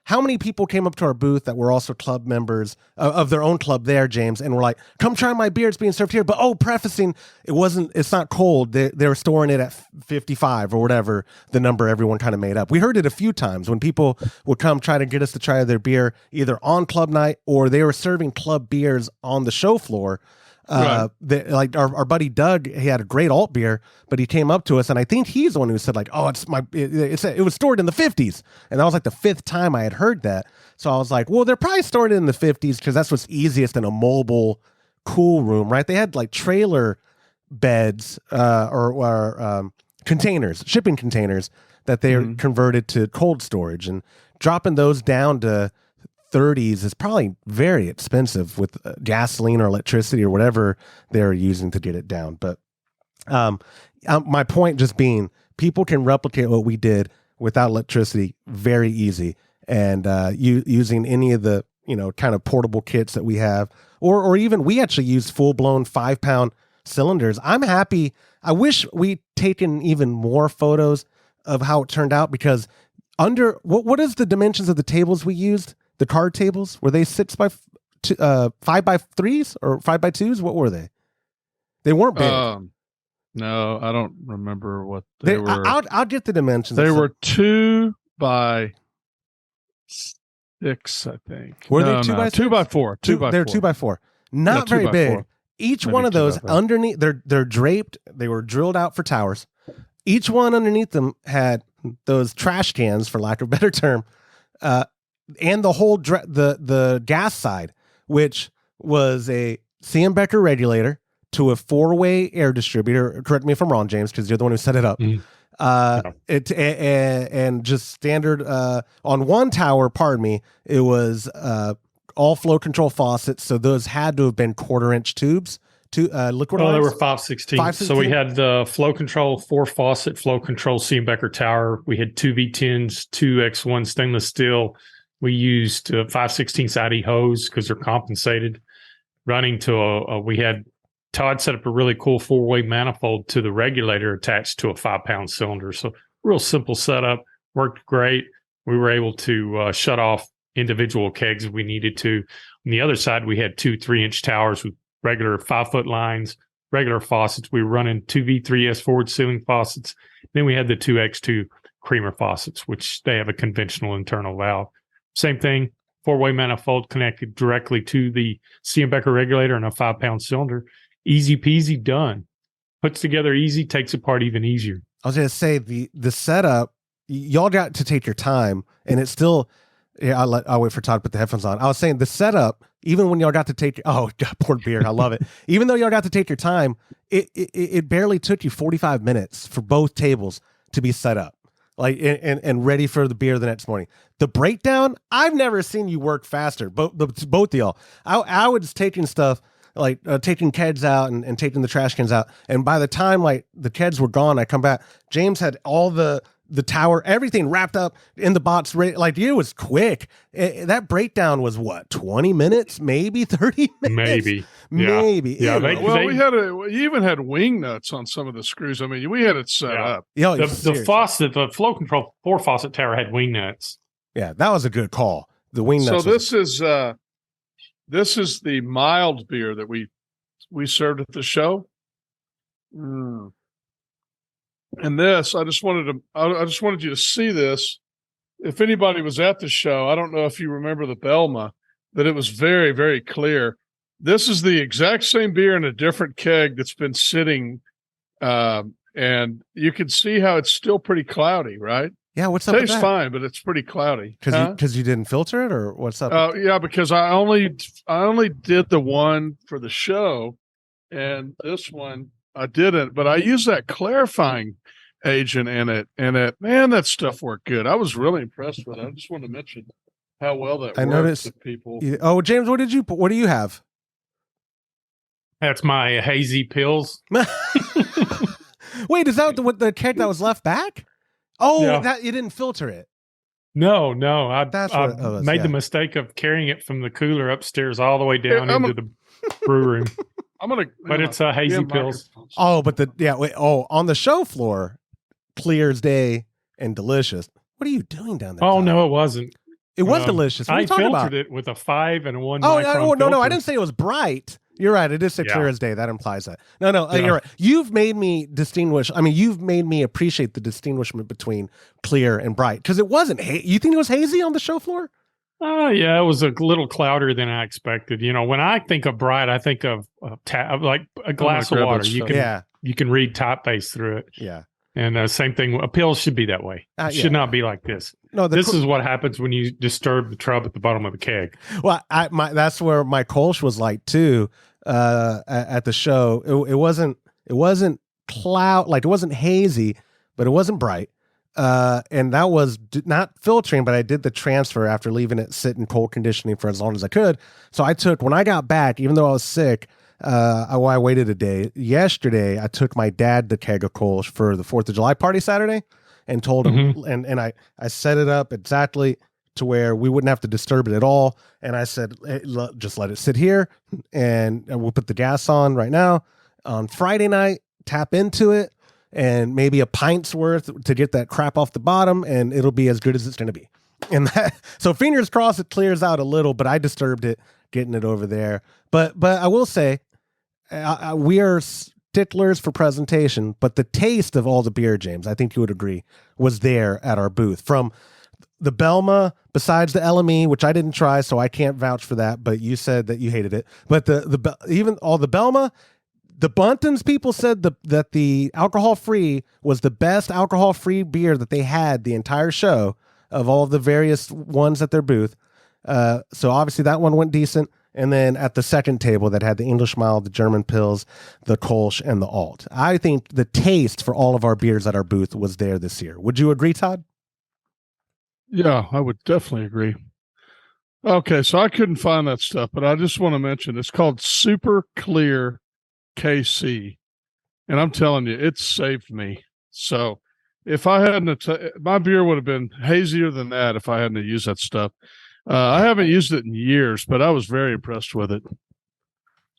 how many people came up to our booth that were also club members of their own club there, James, and were like, come try my beer, it's being served here. But prefacing, it's not cold. They were storing it at 55 or whatever the number everyone kind of made up. We heard it a few times when people would come try to get us to try their beer either on club night, or they were serving club beers on the show floor. Like our buddy Doug, he had a great alt beer, but he came up to us, and I think he's the one who said like, it was stored in the 50s, and that was like the 5th time I had heard that. So I was like, well, they're probably stored in the 50s because that's what's easiest in a mobile cool room, right? They had like trailer beds or containers, shipping containers that they converted to cold storage, and dropping those down to 30s is probably very expensive with gasoline or electricity or whatever they're using to get it down. But my point just being, people can replicate what we did without electricity very easy, and using any of the kind of portable kits that we have, or even we actually use full-blown 5-pound cylinders. I'm happy. I wish we'd taken even more photos of how it turned out, because what is the dimensions of the tables we used? The card tables, were they 5 by 3s or 5 by 2s? What were they? They weren't big. No, I don't remember what they were. I'll get the dimensions. They were 2 by 6, I think. Were they 2 by 6? 2 by 4. 2 by 4. They're 2 by 4. Not very big. 4. Each one of those underneath, they're draped. They were drilled out for towers. Each one underneath them had those trash cans, for lack of a better term, and the whole the gas side, which was a Becker regulator to a 4-way air distributor. Correct me if I'm wrong, James, because you're the one who set it up. And just standard on one tower. Pardon me. It was all flow control faucets, so those had to have been 1/4-inch tubes. Liquid. Oh, they were 5/16. So we had the flow control 4-faucet flow control Becker tower. We had 2 V10s, 2 X1 stainless steel. We used 5/16 ID hose because they're compensated. Running to we had Todd set up a really cool 4-way manifold to the regulator attached to a 5-pound cylinder. So real simple setup, worked great. We were able to shut off individual kegs if we needed to. On the other side, we had 2 3-inch towers with regular 5-foot lines, regular faucets. We were running 2 V3S forward sealing faucets. Then we had the 2 X2 creamer faucets, which they have a conventional internal valve. Same thing, 4-way manifold connected directly to the Becker regulator and a 5-pound cylinder. Easy peasy, done. Puts together easy, takes apart even easier. I was going to say the setup, y'all got to take your time, and it's still. Yeah, I'll wait for Todd to put the headphones on. I was saying the setup, even when y'all got to take poured beer, I love it. Even though y'all got to take your time, it barely took you 45 minutes for both tables to be set up, like and ready for the beer the next morning. The breakdown, I've never seen you work faster. Both of y'all. I was taking stuff like taking kegs out and taking the trash cans out, and by the time like the kegs were gone, I come back. James had all the tower, everything wrapped up in the box. Like, it was quick. That breakdown was what, 20 minutes, maybe 30 minutes, maybe. Yeah. We even had wing nuts on some of the screws. I mean, we had it set up. The faucet, the flow control 4-faucet tower had wing nuts. Yeah, that was a good call. The wing nuts. So this is the mild beer that we served at the show. And this, I just wanted you to see this. If anybody was at the show, I don't know if you remember the Belma, but it was very, very clear. This is the exact same beer in a different keg that's been sitting, and you can see how it's still pretty cloudy, right? Yeah, what's up with that? Tastes fine, but it's pretty cloudy. Because you didn't filter it, or what's up? Yeah, because I only did the one for the show, and this one I didn't, but I used that clarifying agent in it, and man, that stuff worked good. I was really impressed with it. I just wanted to mention how well that worked. I noticed with people. James, what do you have? That's my hazy pills. Wait, is that the keg that was left back? Oh, yeah. That you didn't filter it. No, I made the mistake of carrying it from the cooler upstairs all the way down into the brew room. But it's hazy pills. Oh, but on the show floor, clear as day and delicious. What are you doing down there? Oh, no, it wasn't. It was delicious. What are you talking about? I filtered it with a 5 and a 1 micron filter. No, I didn't say it was bright. You're right. It is clear as day. That implies that. No, you're right. You've made me distinguish. I mean, you've made me appreciate the distinguishment between clear and bright, because it wasn't. You think it was hazy on the show floor? Yeah, it was a little cloudier than I expected. When I think of bright, I think of like a glass of water. You can read typeface through it. Yeah. And same thing, a pill should be that way. It should not be like this. No, this is what happens when you disturb the trub at the bottom of the keg. Well, that's where my Kolsch was like too. At the show, it wasn't cloud, like it wasn't hazy, but it wasn't bright. and that was not filtering, but I did the transfer after leaving it sit in cold conditioning for as long as I could. So when I got back, even though I was sick, I waited a day. Yesterday, I took my dad to keg of Kolsch for the 4th of July party Saturday and told him, and I set it up exactly to where we wouldn't have to disturb it at all. And I said, hey, just let it sit here, and we'll put the gas on right now. On Friday night, tap into it, and maybe a pint's worth to get that crap off the bottom, and it'll be as good as it's going to be. And so fingers crossed it clears out a little, but I disturbed it getting it over there. But I will say, we are sticklers for presentation, but the taste of all the beer, James, I think you would agree, was there at our booth. From the Belma, besides the LME, which I didn't try, so I can't vouch for that, but you said that you hated it. But even all the Belma, the Buntons people said that the alcohol-free was the best alcohol-free beer that they had the entire show of all of the various ones at their booth. So obviously that one went decent. And then at the second table that had the English Mild, the German Pils, the Kolsch, and the Alt. I think the taste for all of our beers at our booth was there this year. Would you agree, Todd? Yeah, I would definitely agree. Okay, so I couldn't find that stuff, but I just want to mention it's called Super Clear KC, and I'm telling you, it saved me. So if I hadn't, my beer would have been hazier than that if I hadn't used that stuff. I haven't used it in years, but I was very impressed with it.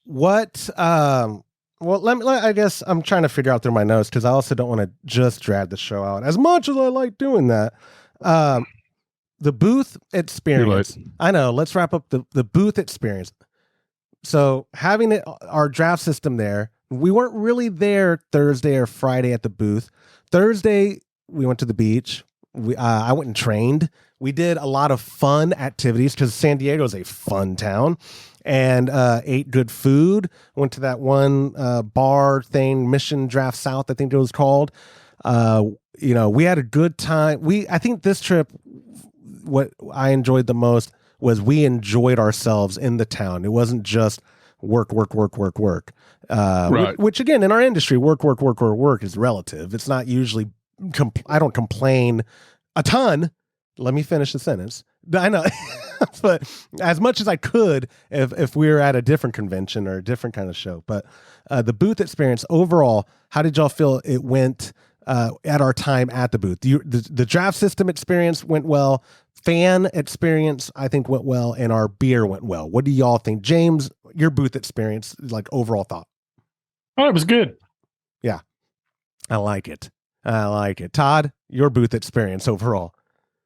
What? Well, I guess I'm trying to figure out through my notes because I also don't want to just drag the show out as much as I like doing that. The booth experience. I know. Let's wrap up the booth experience. So having our draft system there, we weren't really there Thursday or Friday at the booth. Thursday, we went to the beach. I went and trained. We did a lot of fun activities because San Diego is a fun town, and ate good food. Went to that one bar thing, Mission Draft South, I think it was called. We had a good time. I think this trip, what I enjoyed the most was we enjoyed ourselves in the town. It wasn't just work. Right. Which again, in our industry, work is relative. It's not usually, I don't complain a ton. Let me finish the sentence. I know, but as much as I could if we were at a different convention or a different kind of show. But the booth experience overall, how did y'all feel it went at our time at the booth? The draft system experience went well. Fan experience, I think, went well, and our beer went well. What do y'all think? James, your booth experience, like overall thought? Oh, it was good. Yeah. I like it. Todd, your booth experience overall.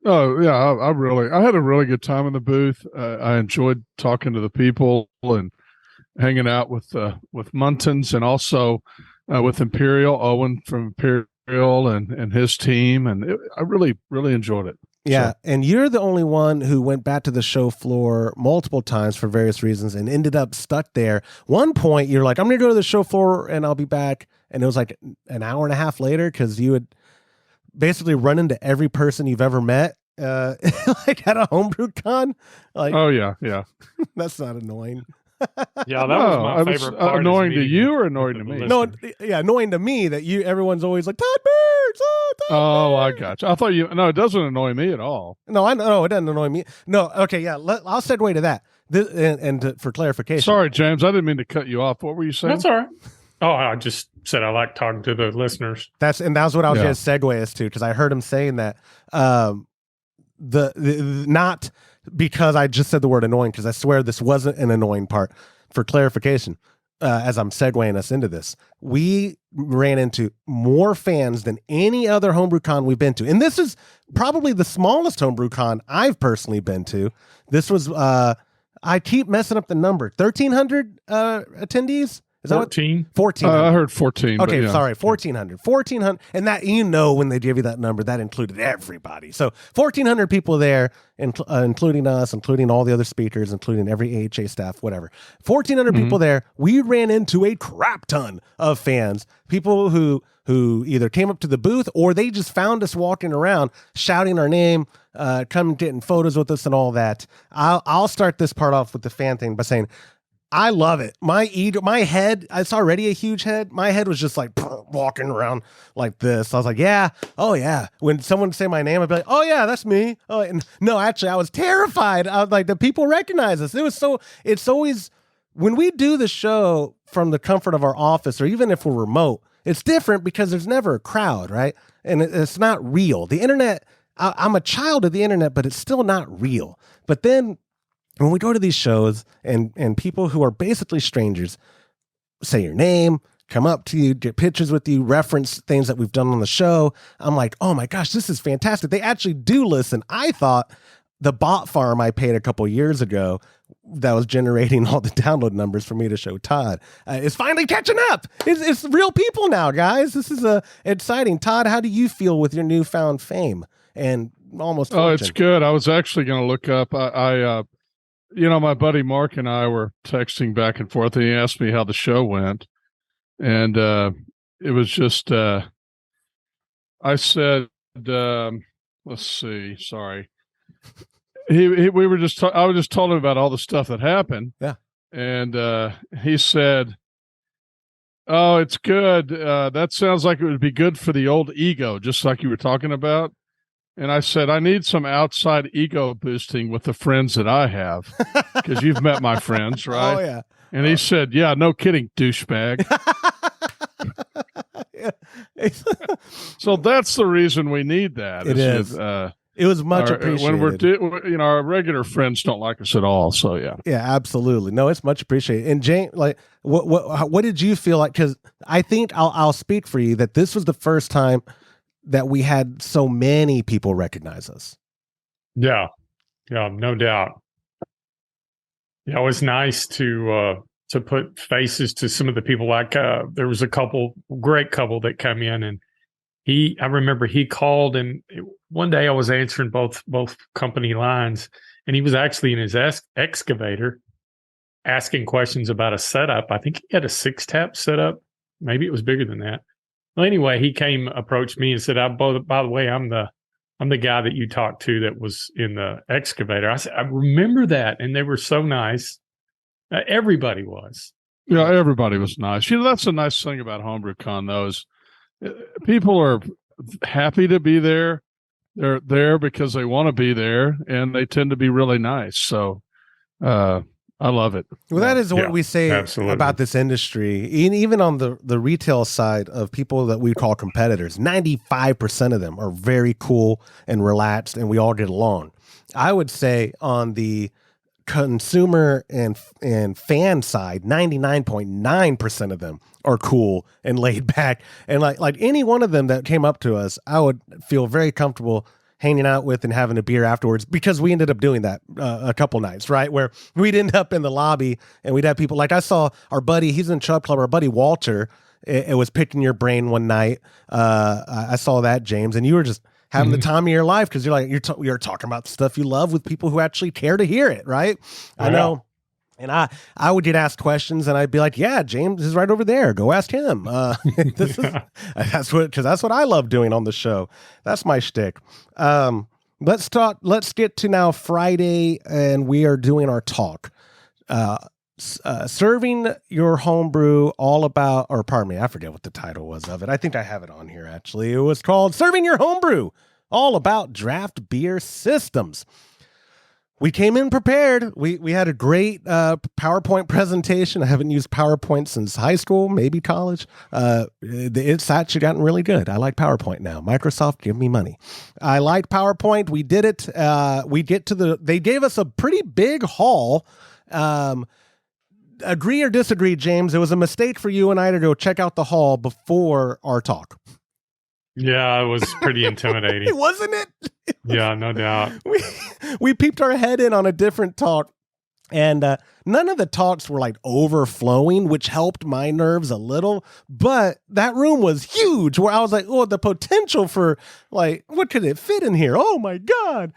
Oh yeah, I had a really good time in the booth. I enjoyed talking to the people and hanging out with Muntons and also with Imperial, Owen from Imperial and his team, and I really enjoyed it. Yeah, so. And you're the only one who went back to the show floor multiple times for various reasons and ended up stuck there. One point, you're like, I'm going to go to the show floor and I'll be back. And it was like an hour and a half later because you would basically run into every person you've ever met like at a HomebrewCon. Like, oh, yeah. That's not annoying. Yeah, that was my favorite part. Annoying to you or annoying to me? No, yeah, annoying to me that everyone's always like, Todd Birds. Oh, I got you. I thought no, it doesn't annoy me at all. No, I know it doesn't annoy me. No, okay, yeah, I'll segue to that. For clarification. Sorry, James, I didn't mean to cut you off. What were you saying? That's all right. Oh, I just said I like talking to the listeners. That's what I was going to segue us to because I heard him saying that. Not because I just said the word annoying, because I swear this wasn't an annoying part. For clarification, as I'm segueing us into this, we ran into more fans than any other HomebrewCon we've been to. And this is probably the smallest HomebrewCon I've personally been to. This was, I keep messing up the number, 1,300 attendees? Is 14. 1,400. I heard 14. Okay, yeah. sorry, 1,400. 1,400. And that, when they give you that number, that included everybody. So 1,400 people there, including us, including all the other speakers, including every AHA staff, whatever. 1,400 people there. We ran into a crap ton of fans, people who either came up to the booth or they just found us walking around shouting our name, come getting photos with us and all that. I'll start this part off with the fan thing by saying, I love it. My ego, my head, it's already a huge head. My head was just like walking around like this. I was like, yeah, oh yeah. When someone would say my name, I'd be like, oh yeah, that's me. Oh, and no, actually, I was terrified. I was like, the people recognize us. It's always, when we do the show from the comfort of our office, or even if we're remote, it's different because there's never a crowd, right? And it's not real. The internet, I'm a child of the internet, but it's still not real. But then when we go to these shows and people who are basically strangers say your name, come up to you, get pictures with you, reference things that we've done on the show, I'm like, oh my gosh, this is fantastic. They actually do listen. I thought the bot farm I paid a couple years ago that was generating all the download numbers for me to show Todd is finally catching up. It's real people now, guys. This is exciting. Todd, how do you feel with your newfound fame and almost fortune? It's good. I was actually going to look up, my buddy Mark and I were texting back and forth, and he asked me how the show went. And it was just, I said, let's see, sorry. I was just telling him about all the stuff that happened. Yeah. And he said, oh, it's good. That sounds like it would be good for the old ego, just like you were talking about. And I said, I need some outside ego boosting with the friends that I have, because you've met my friends, right? Oh, yeah. And he said, yeah, no kidding, douchebag. So that's the reason we need that. It is. It was much appreciated. When our regular friends don't like us at all. So, yeah. Yeah, absolutely. No, it's much appreciated. And James, like, what did you feel like? Because I think I'll speak for you that this was the first time that we had so many people recognize us. Yeah, no doubt. Yeah, it was nice to put faces to some of the people. Like there was a great couple that come in, and I remember he called, and one day I was answering both company lines, and he was actually in his excavator asking questions about a setup. I think he had a 6-tap setup. Maybe it was bigger than that. Well, anyway, he approached me and said, by the way, I'm the guy that you talked to that was in the excavator. I said, I remember that. And they were so nice. Everybody was. Yeah, everybody was nice. That's a nice thing about HomebrewCon, though, is people are happy to be there. They're there because they want to be there, and they tend to be really nice. So, I love it. Well, that is what we say absolutely about this industry. Even on the retail side of people that we call competitors, 95% of them are very cool and relaxed, and we all get along. I would say on the consumer and fan side, 99.9% of them are cool and laid back. And like any one of them that came up to us, I would feel very comfortable hanging out with and having a beer afterwards, because we ended up doing that a couple nights, right? Where we'd end up in the lobby and we'd have people like, I saw our buddy, he's in Chub Club, our buddy Walter, it was picking your brain one night. I saw that, James, and you were just having the time of your life, because you're like, you're talking about the stuff you love with people who actually care to hear it, right? I know. And I would get asked questions, and I'd be like, "Yeah, James is right over there. Go ask him." That's what I love doing on the show. That's my shtick. Let's talk. Let's get to now Friday, and we are doing our talk. Serving your homebrew, all about, or pardon me, I forget what the title was of it. I think I have it on here actually. It was called "Serving Your Homebrew," all about draft beer systems. We came in prepared. We had a great PowerPoint presentation. I haven't used PowerPoint since high school, maybe college. It's actually gotten really good. I like PowerPoint now. Microsoft, give me money. I like PowerPoint. We did it. They gave us a pretty big haul. Agree or disagree, James? It was a mistake for you and I to go check out the hall before our talk. Yeah, it was pretty intimidating. Wasn't it? Yeah, no doubt. We peeped our head in on a different talk, and none of the talks were like overflowing, which helped my nerves a little. But that room was huge, where I was like, oh, the potential for like, what could it fit in here? Oh my God.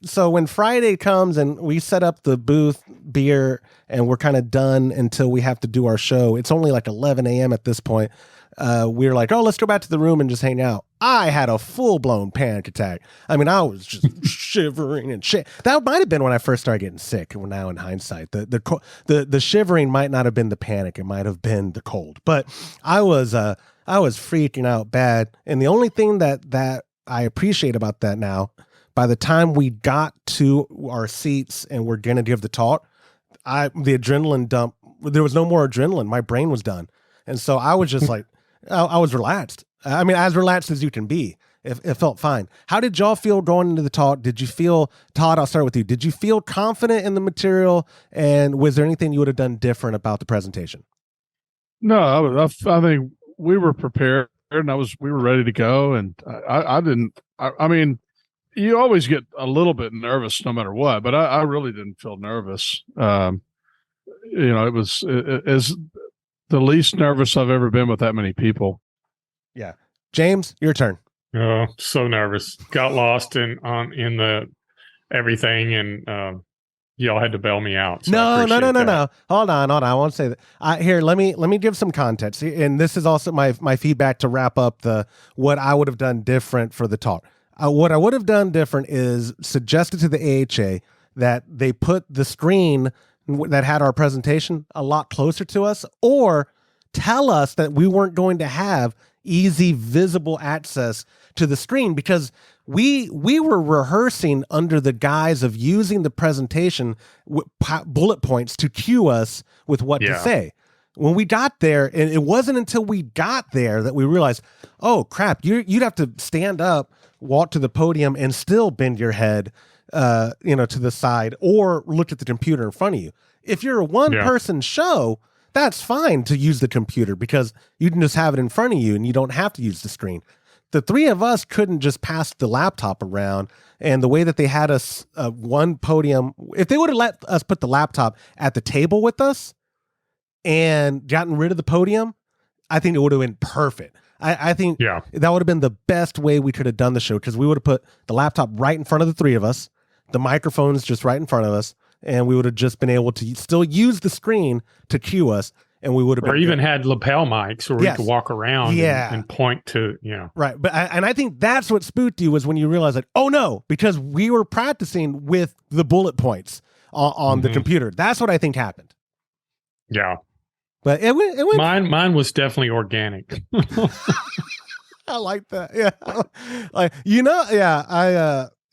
So when Friday comes and we set up the booth, beer, and we're kind of done until we have to do our show, it's only like 11 a.m. at this point. we were like, oh, let's go back to the room and just hang out. I had a full-blown panic attack. I mean, I was just shivering and shit. That might have been when I first started getting sick. Now, in hindsight, the shivering might not have been the panic. It might have been the cold. But I was freaking out bad. And the only thing that I appreciate about that now, by the time we got to our seats and we're going to give the talk, the adrenaline dump, there was no more adrenaline. My brain was done. And so I was just like, I was relaxed. I mean, as relaxed as you can be. It felt fine. How did y'all feel going into the talk? Did you feel, Todd, I'll start with you. Did you feel confident in the material? And was there anything you would have done different about the presentation? No, I think we were prepared and we were ready to go. And I mean, you always get a little bit nervous no matter what, but I really didn't feel nervous. It was as the least nervous I've ever been with that many people. Yeah. James, your turn. Oh, so nervous. Got lost in the everything, and y'all had to bail me out. So no. Hold on. I won't say that. Here, let me give some context. And this is also my feedback to wrap up what I would have done different for the talk. What I would have done different is suggested to the AHA that they put the screen that had our presentation a lot closer to us, or tell us that we weren't going to have easy visible access to the screen, because we were rehearsing under the guise of using the presentation bullet points to cue us with what to say. When we got there, and it wasn't until we got there that we realized, oh crap, you'd have to stand up, walk to the podium, and still bend your head to the side or look at the computer in front of you. If you're a one-person show, that's fine to use the computer because you can just have it in front of you and you don't have to use the screen. The three of us couldn't just pass the laptop around, and the way that they had us one podium, if they would have let us put the laptop at the table with us and gotten rid of the podium, I think it would have been perfect. I think that would have been the best way we could have done the show, because we would have put the laptop right in front of the three of us, the microphones just right in front of us, and we would have just been able to still use the screen to cue us, and we would have even had lapel mics where we could walk around and point to, Right. But I think that's what spooked you, was when you realized, like, oh no, because we were practicing with the bullet points on the computer. That's what I think happened. Yeah. But it went. Mine was definitely organic. I like that. Yeah. I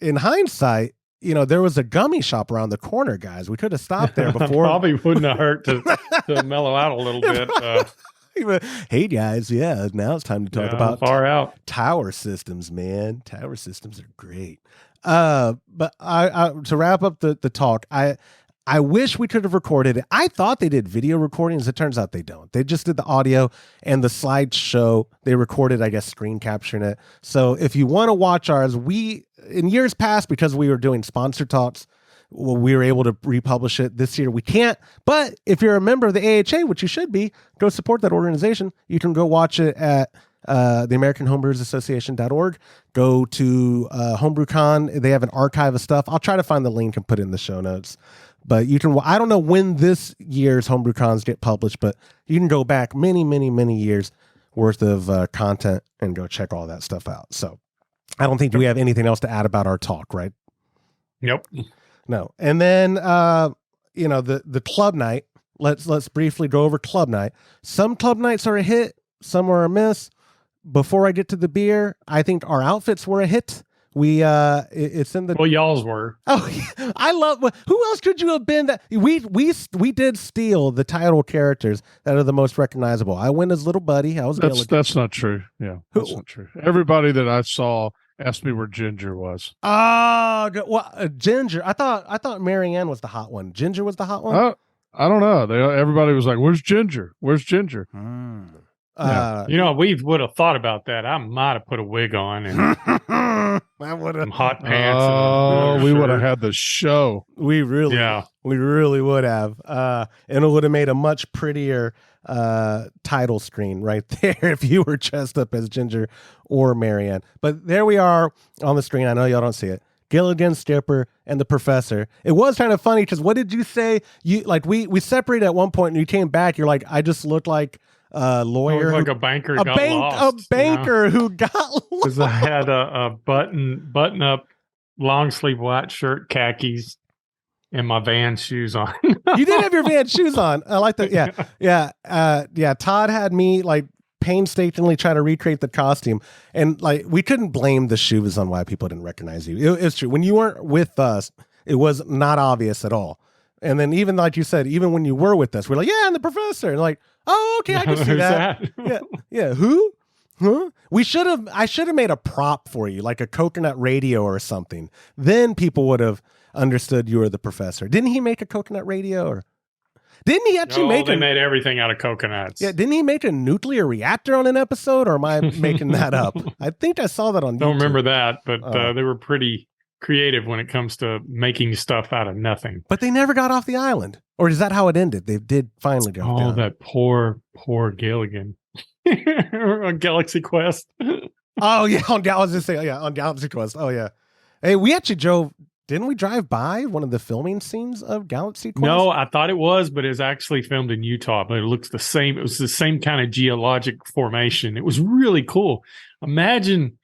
in hindsight, there was a gummy shop around the corner, guys. We could have stopped there before. Probably wouldn't have hurt to mellow out a little bit. Hey guys, now it's time to talk about far out tower systems, man. Tower systems are great. But I to wrap up the talk, I wish we could have recorded it. I thought they did video recordings. It turns out they don't. They just did the audio and the slideshow. They recorded, I guess, screen capturing it. So if you want to watch ours, in years past, because we were doing sponsor talks, we were able to republish it. This year we can't. But if you're a member of the AHA, which you should be, go support that organization. You can go watch it at the American Homebrewers Association.org. Go to HomebrewCon. They have an archive of stuff. I'll try to find the link and put it in the show notes. But you can, I don't know when this year's HomebrewCons get published, but you can go back many, many, many years worth of content and go check all that stuff out. So I don't think we have anything else to add about our talk, right? Nope. No. And then, the club night, let's briefly go over club night. Some club nights are a hit, some are a miss. Before I get to the beer, I think our outfits were a hit. It's in the. Well, y'all's were. Oh, I love. Who else could you have been? That we did steal the title characters that are the most recognizable. I went as Little Buddy. I was. That's not true. Yeah, that's not true. Everybody that I saw asked me where Ginger was. Ginger. I thought Marianne was the hot one. Ginger was the hot one. I don't know. Everybody was like, "Where's Ginger? Where's Ginger?" Yeah. We would have thought about that. I might have put a wig on and some hot pants. Oh, we would have had the show. We really would have. And it would have made a much prettier title screen right there if you were dressed up as Ginger or Marianne. But there we are on the screen. I know y'all don't see it. Gilligan, Skipper, and the Professor. It was kind of funny because what did you say? We separated at one point and you came back. You're like, I just look like lawyer, like a banker, got lost, a banker who got lost because I had a button up, long sleeve white shirt, khakis, and my Van shoes on. You did have your Van shoes on. I like that. Yeah. Todd had me like painstakingly try to recreate the costume, and like we couldn't blame the shoes on why people didn't recognize you. It's true. When you weren't with us, it was not obvious at all. And then even like you said, even when you were with us, we're like, yeah, I'm the professor. And like, oh, okay, I can see that. Yeah. Who? Huh? I should have made a prop for you, like a coconut radio or something. Then people would have understood you were the professor. Didn't he make a coconut radio, or didn't he actually they made everything out of coconuts. Yeah, didn't he make a nuclear reactor on an episode, or am I making that up? I think I saw that on YouTube. Don't remember that, but they were pretty creative when it comes to making stuff out of nothing. But they never got off the island. Or is that how it ended? They did finally go off the island. That poor Gilligan. On Galaxy Quest. Oh, yeah, on Galaxy Quest. Oh, yeah. Hey, we actually drove... Didn't we drive by one of the filming scenes of Galaxy Quest? No, I thought it was, but it was actually filmed in Utah. But it looks the same. It was the same kind of geologic formation. It was really cool. Imagine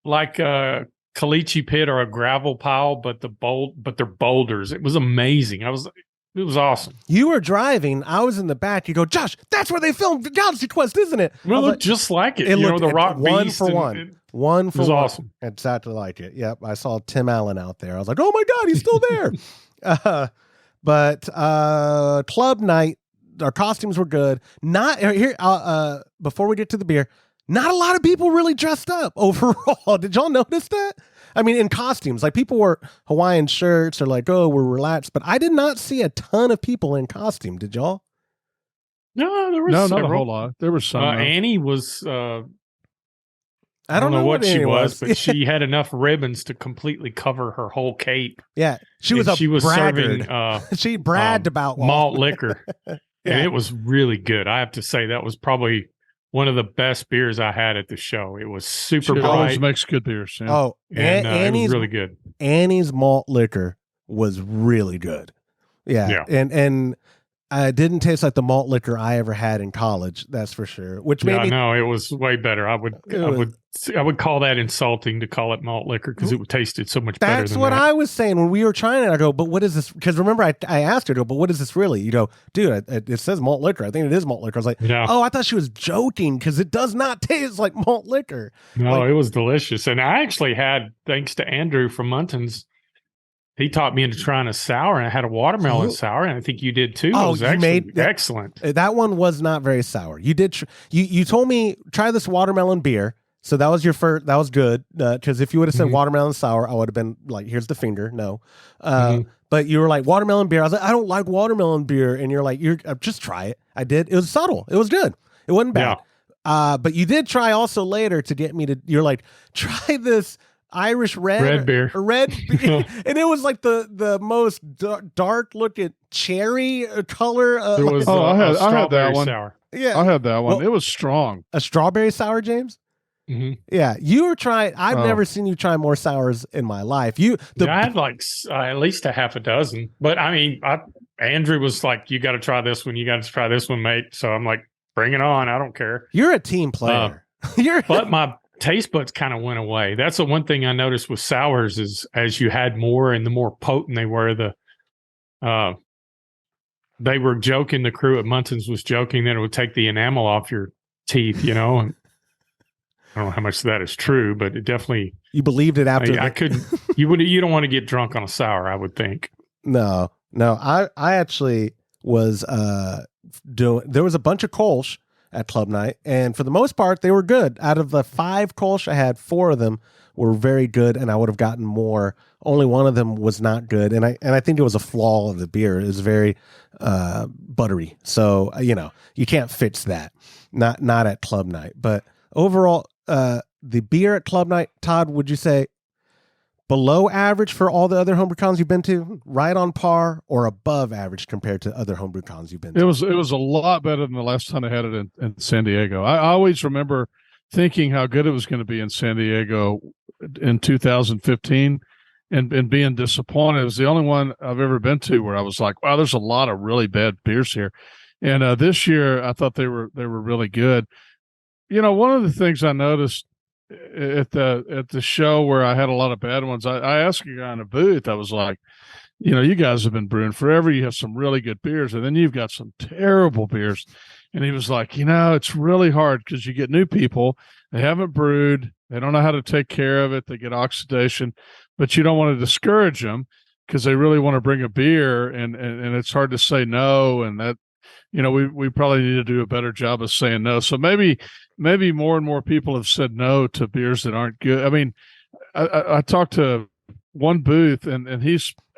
like a caliche pit or a gravel pile, but they're boulders. It was amazing. It was awesome. You were driving. I was in the back. You go, Josh, that's where they filmed Galaxy Quest, isn't it? Well, it looked just like it. You know, the rock one beast for one. One for one. It was one. awesome. Exactly like it. Yep. I saw Tim Allen out there. I was like, oh my God, he's still there. But club night, our costumes were good. Not here. Before we get to the beer, not a lot of people really dressed up overall. Did y'all notice that? I mean, in costumes, like people wore Hawaiian shirts or like, oh, we're relaxed. But I did not see a ton of people in costume. Did y'all? No, there was not a whole lot. There was some. Annie was. I don't know what she was, but yeah. she had enough ribbons to completely cover her whole cape. Yeah, she was serving. She bragged about malt liquor, yeah. And it was really good. I have to say that was probably one of the best beers I had at the show. It was super bright. Always makes good beers. Yeah. Oh, and it was really good. Annie's malt liquor was really good. Yeah. And it didn't taste like the malt liquor I ever had in college. That's for sure. Which made me... No, it was way better. I would call that insulting to call it malt liquor because it tasted so much better. That's what I was saying when we were trying it. I go, but what is this? Because remember, I asked her, but what is this really? You go, dude, it says malt liquor. I think it is malt liquor. I was like, oh, I thought she was joking because it does not taste like malt liquor. No, it was delicious. And I actually had, thanks to Andrew from Muntins, he taught me into trying a sour, and I had a watermelon sour, and I think you did too. Oh, it was excellent. That one was not very sour. You did. You told me try this watermelon beer. So that was your first. That was good because if you would have said watermelon sour, I would have been like, "Here's the finger." No, but you were like watermelon beer. I was like, "I don't like watermelon beer," and you're like, just try it." I did. It was subtle. It was good. It wasn't bad. Yeah. But you did try also later to get me to. You're like, try this Irish red beer, and it was like the most dark looking cherry color. I had that one. Sour. Yeah, I had that one. It was strong. A strawberry sour, James. Mm-hmm. Yeah, you were trying. I've never seen you try more sours in my life. I had like at least a half a dozen. But I mean, Andrew was like, "You got to try this one. You got to try this one, mate." So I'm like, "Bring it on! I don't care." You're a team player. But my taste buds kind of went away. That's the one thing I noticed with sours is as you had more and the more potent they were, they were joking. The crew at Muntins was joking that it would take the enamel off your teeth, you know. And I don't know how much of that is true, but it definitely. You believed it after. I couldn't. You don't want to get drunk on a sour, I would think. No. I actually was doing. There was a bunch of Kolsch at club night, and for the most part, they were good. Out of the 5 Kolsch I had, 4 of them were very good, and I would have gotten more. Only one of them was not good, and I think it was a flaw of the beer. It was very buttery, so you can't fix that. Not at club night, but overall. The beer at club night, Todd, would you say below average for all the other homebrew cons you've been to, right on par, or above average compared to other homebrew cons you've been to? It was a lot better than the last time I had it in San Diego. I always remember thinking how good it was going to be in San Diego in 2015 and being disappointed. It was the only one I've ever been to where I was like, wow, there's a lot of really bad beers here. And this year, I thought they were really good. You know, one of the things I noticed at the show where I had a lot of bad ones, I asked a guy in a booth, I was like, you know, you guys have been brewing forever. You have some really good beers, and then you've got some terrible beers. And he was like, you know, it's really hard because you get new people. They haven't brewed. They don't know how to take care of it. They get oxidation, but you don't want to discourage them because they really want to bring a beer, and it's hard to say no. And that, you know, we probably need to do a better job of saying no. So maybe more and more people have said no to beers that aren't good. I mean, I talked to one booth, and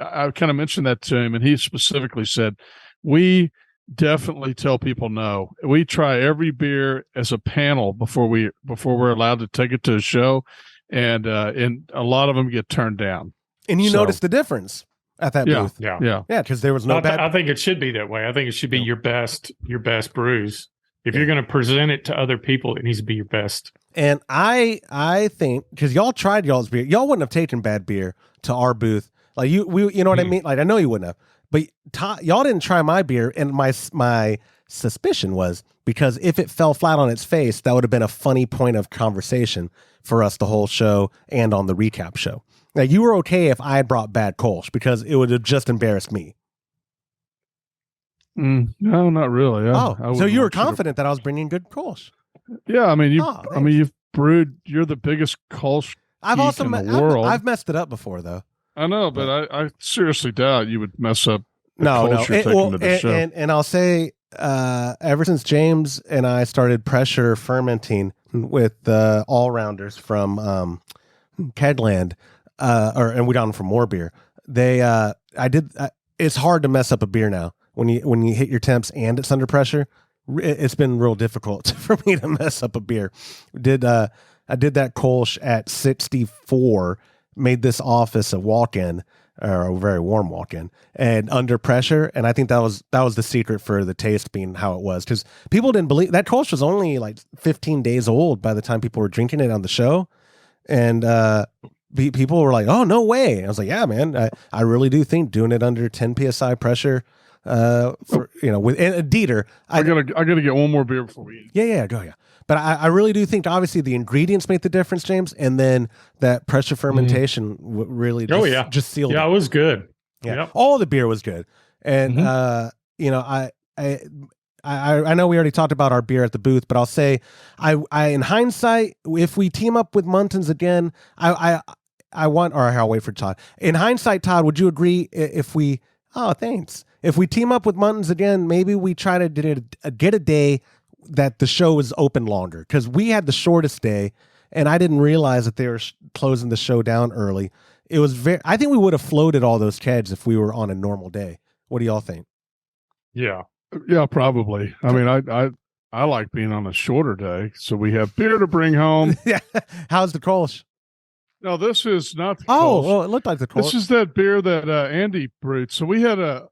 I kind of mentioned that to him, and he specifically said, we definitely tell people no. We try every beer as a panel before we're allowed to take it to a show, and a lot of them get turned down. And you noticed the difference at that booth. Yeah, because there was no bad. I think it should be that way. I think it should be your best brews. If you're going to present it to other people, it needs to be your best. And I think because y'all tried y'all's beer, y'all wouldn't have taken bad beer to our booth. Like you know what I mean? Like I know you wouldn't have, but y'all didn't try my beer. And my suspicion was because if it fell flat on its face, that would have been a funny point of conversation for us the whole show and on the recap show. Now you were okay if I had brought bad Kolsch because it would have just embarrassed me. No, not really. So you were confident that I was bringing good Kolsch. Yeah, I mean you've brewed. You're the biggest Kolsch in the world. I've messed it up before though. I know, but I seriously doubt you would mess up. No. And I'll say, ever since James and I started pressure fermenting with all rounders from Kegland, and we got them from More Beer. It's hard to mess up a beer now when you hit your temps and it's under pressure. It's been real difficult for me to mess up a beer. I did that Kolsch at 64. Made this office a walk-in, or a very warm walk-in, and under pressure. And I think that was the secret for the taste being how it was, because people didn't believe that Kolsch was only like 15 days old by the time people were drinking it on the show, and people were like, "Oh, no way!" And I was like, "Yeah, man, I really do think doing it under 10 psi pressure, with a Dieter." I gotta get one more beer before we eat. Yeah, go. But I really do think, obviously, the ingredients make the difference, James, and then that pressure fermentation really just sealed it. Yeah, it was good. Yeah, yep. All the beer was good. And, I know we already talked about our beer at the booth, but I'll say, I in hindsight, if we team up with Muntins again, I'll wait for Todd. In hindsight, Todd, would you agree if we, thanks. If we team up with Muntins again, maybe we try to get a day that the show is open longer, because we had the shortest day and I didn't realize that they were closing the show down early. It was I think we would have floated all those kegs if we were on a normal day. What do y'all think? Yeah, probably. I mean, I like being on a shorter day, so we have beer to bring home. Yeah. How's the Kolsch? No, this is not the Kolsch. Well, it looked like the Kolsch. This is that beer that Andy brewed. So we had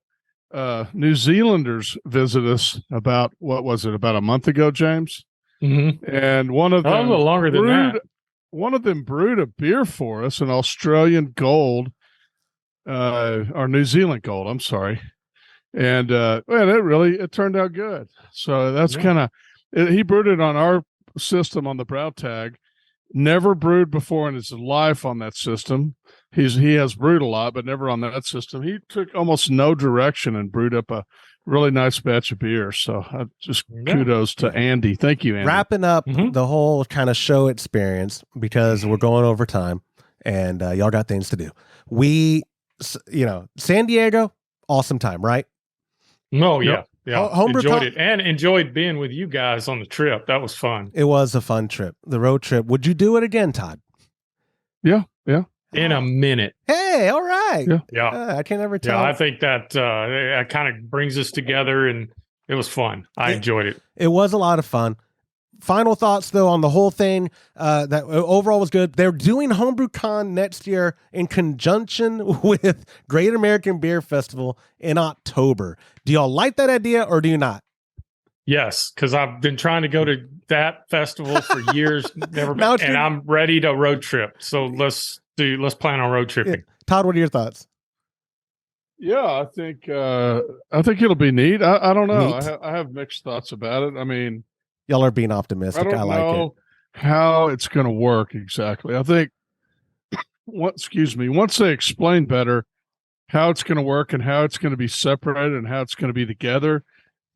New Zealanders visit us about a month ago, James? Mm-hmm. And one of them a little longer than that. One of them brewed a beer for us, an Australian Gold, or New Zealand Gold. I'm sorry, and it turned out good. So that's he brewed it on our system on the brow tag. Never brewed before in his life on that system. He has brewed a lot, but never on that system. He took almost no direction and brewed up a really nice batch of beer. So kudos to Andy. Thank you, Andy. Wrapping up the whole kind of show experience, because we're going over time and y'all got things to do. San Diego, awesome time, right? Oh, yeah. Yep. Yeah, enjoyed it, and enjoyed being with you guys on the trip. That was fun. It was a fun trip, the road trip. Would you do it again, Todd? Yeah. In a minute. Hey, all right. Yeah. I can never tell. Yeah, I think that kind of brings us together, and it was fun. I enjoyed it. It was a lot of fun. Final thoughts, though, on the whole thing. That overall was good. They're doing HomebrewCon next year in conjunction with Great American Beer Festival in October. Do y'all like that idea, or do you not? Yes, because I've been trying to go to that festival for years, and I'm ready to road trip. So let's plan on road tripping. Yeah. Todd, what are your thoughts? Yeah, I think it'll be neat. I don't know. Neat. I have mixed thoughts about it. I mean, Y'all are being optimistic. I don't like know it. how it's going to work exactly. I think, once they explain better how it's going to work and how it's going to be separated and how it's going to be together.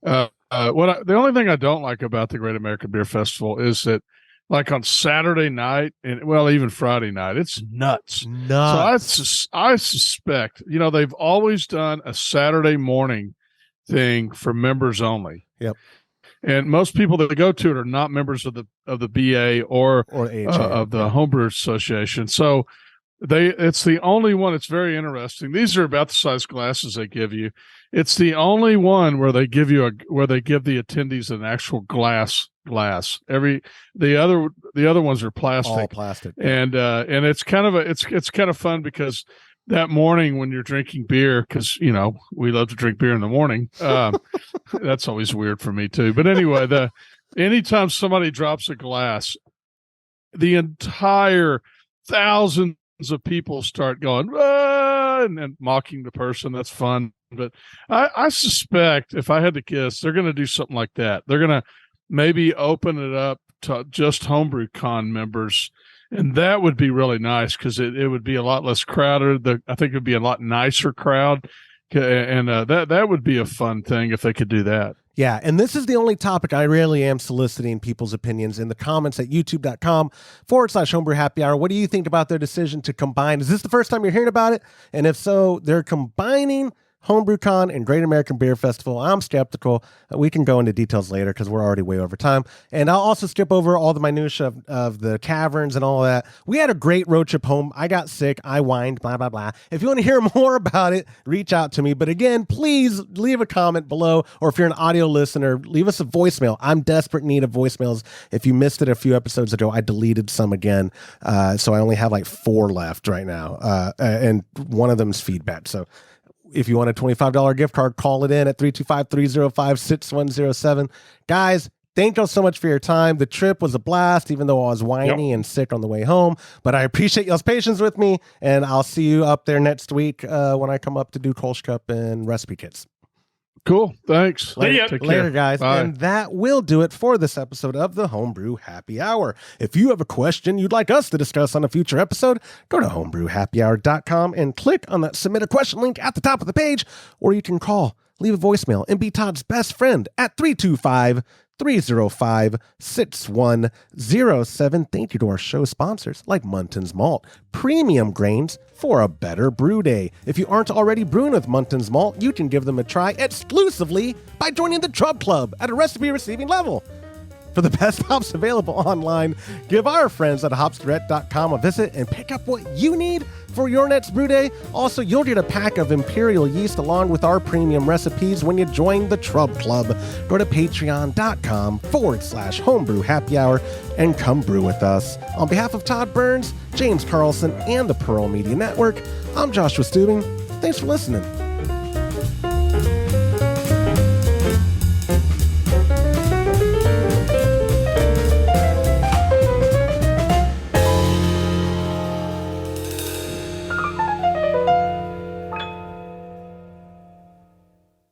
The only thing I don't like about the Great American Beer Festival is that, like on Saturday night and even Friday night, it's nuts. So I suspect, they've always done a Saturday morning thing for members only. Yep. And most people that go to it are not members of the BA or of the Homebrew Association. So it's the only one. It's very interesting. These are about the size glasses they give you. It's the only one where they give the attendees an actual glass. The other ones are plastic. All plastic. And it's kind of fun because that morning when you're drinking beer, because we love to drink beer in the morning. That's always weird for me too. But anyway, anytime somebody drops a glass, the entire thousands of people start going and mocking the person. That's fun. But I suspect, if I had to guess, they're going to do something like that. They're going to maybe open it up to just HomebrewCon members, and that would be really nice because it would be a lot less crowded. I think it would be a lot nicer crowd, and that would be a fun thing if they could do that. Yeah, and this is the only topic I really am soliciting people's opinions in the comments at youtube.com/homebrew happy hour. What do you think about their decision to combine? Is this the first time you're hearing about it? And if so, they're combining HomebrewCon and Great American Beer Festival. I'm skeptical. We can go into details later because we're already way over time. And I'll also skip over all the minutia of the caverns and all that. We had a great road trip home. I got sick. I whined, blah, blah, blah. If you want to hear more about it, reach out to me. But again, please leave a comment below, or if you're an audio listener, leave us a voicemail. I'm desperate in need of voicemails. If you missed it a few episodes ago, I deleted some again. So I only have like 4 left right now. And one of them is feedback. So if you want a $25 gift card, call it in at 325-305-6107. Guys, thank you so much for your time. The trip was a blast, even though I was whiny and sick on the way home. But I appreciate y'all's patience with me, and I'll see you up there next week when I come up to do Kolsch Cup and recipe kits. Cool. Thanks. Later, guys. Bye. And that will do it for this episode of the Homebrew Happy Hour. If you have a question you'd like us to discuss on a future episode, go to homebrewhappyhour.com and click on that submit a question link at the top of the page, or you can call, leave a voicemail, and be Todd's best friend at 325-305-6107. Thank you to our show sponsors like Munton's Malt, premium grains for a better brew day. If you aren't already brewing with Munton's Malt, you can give them a try exclusively by joining the Trub Club at a recipe receiving level. For the best hops available online, give our friends at hopsdirect.com a visit and pick up what you need for your next brew day. Also, you'll get a pack of Imperial yeast along with our premium recipes when you join the Trub Club. Go to patreon.com/homebrew happy hour and come brew with us. On behalf of Todd Burns, James Carlson, and the Pearl Media Network, I'm Joshua Stubing. Thanks for listening.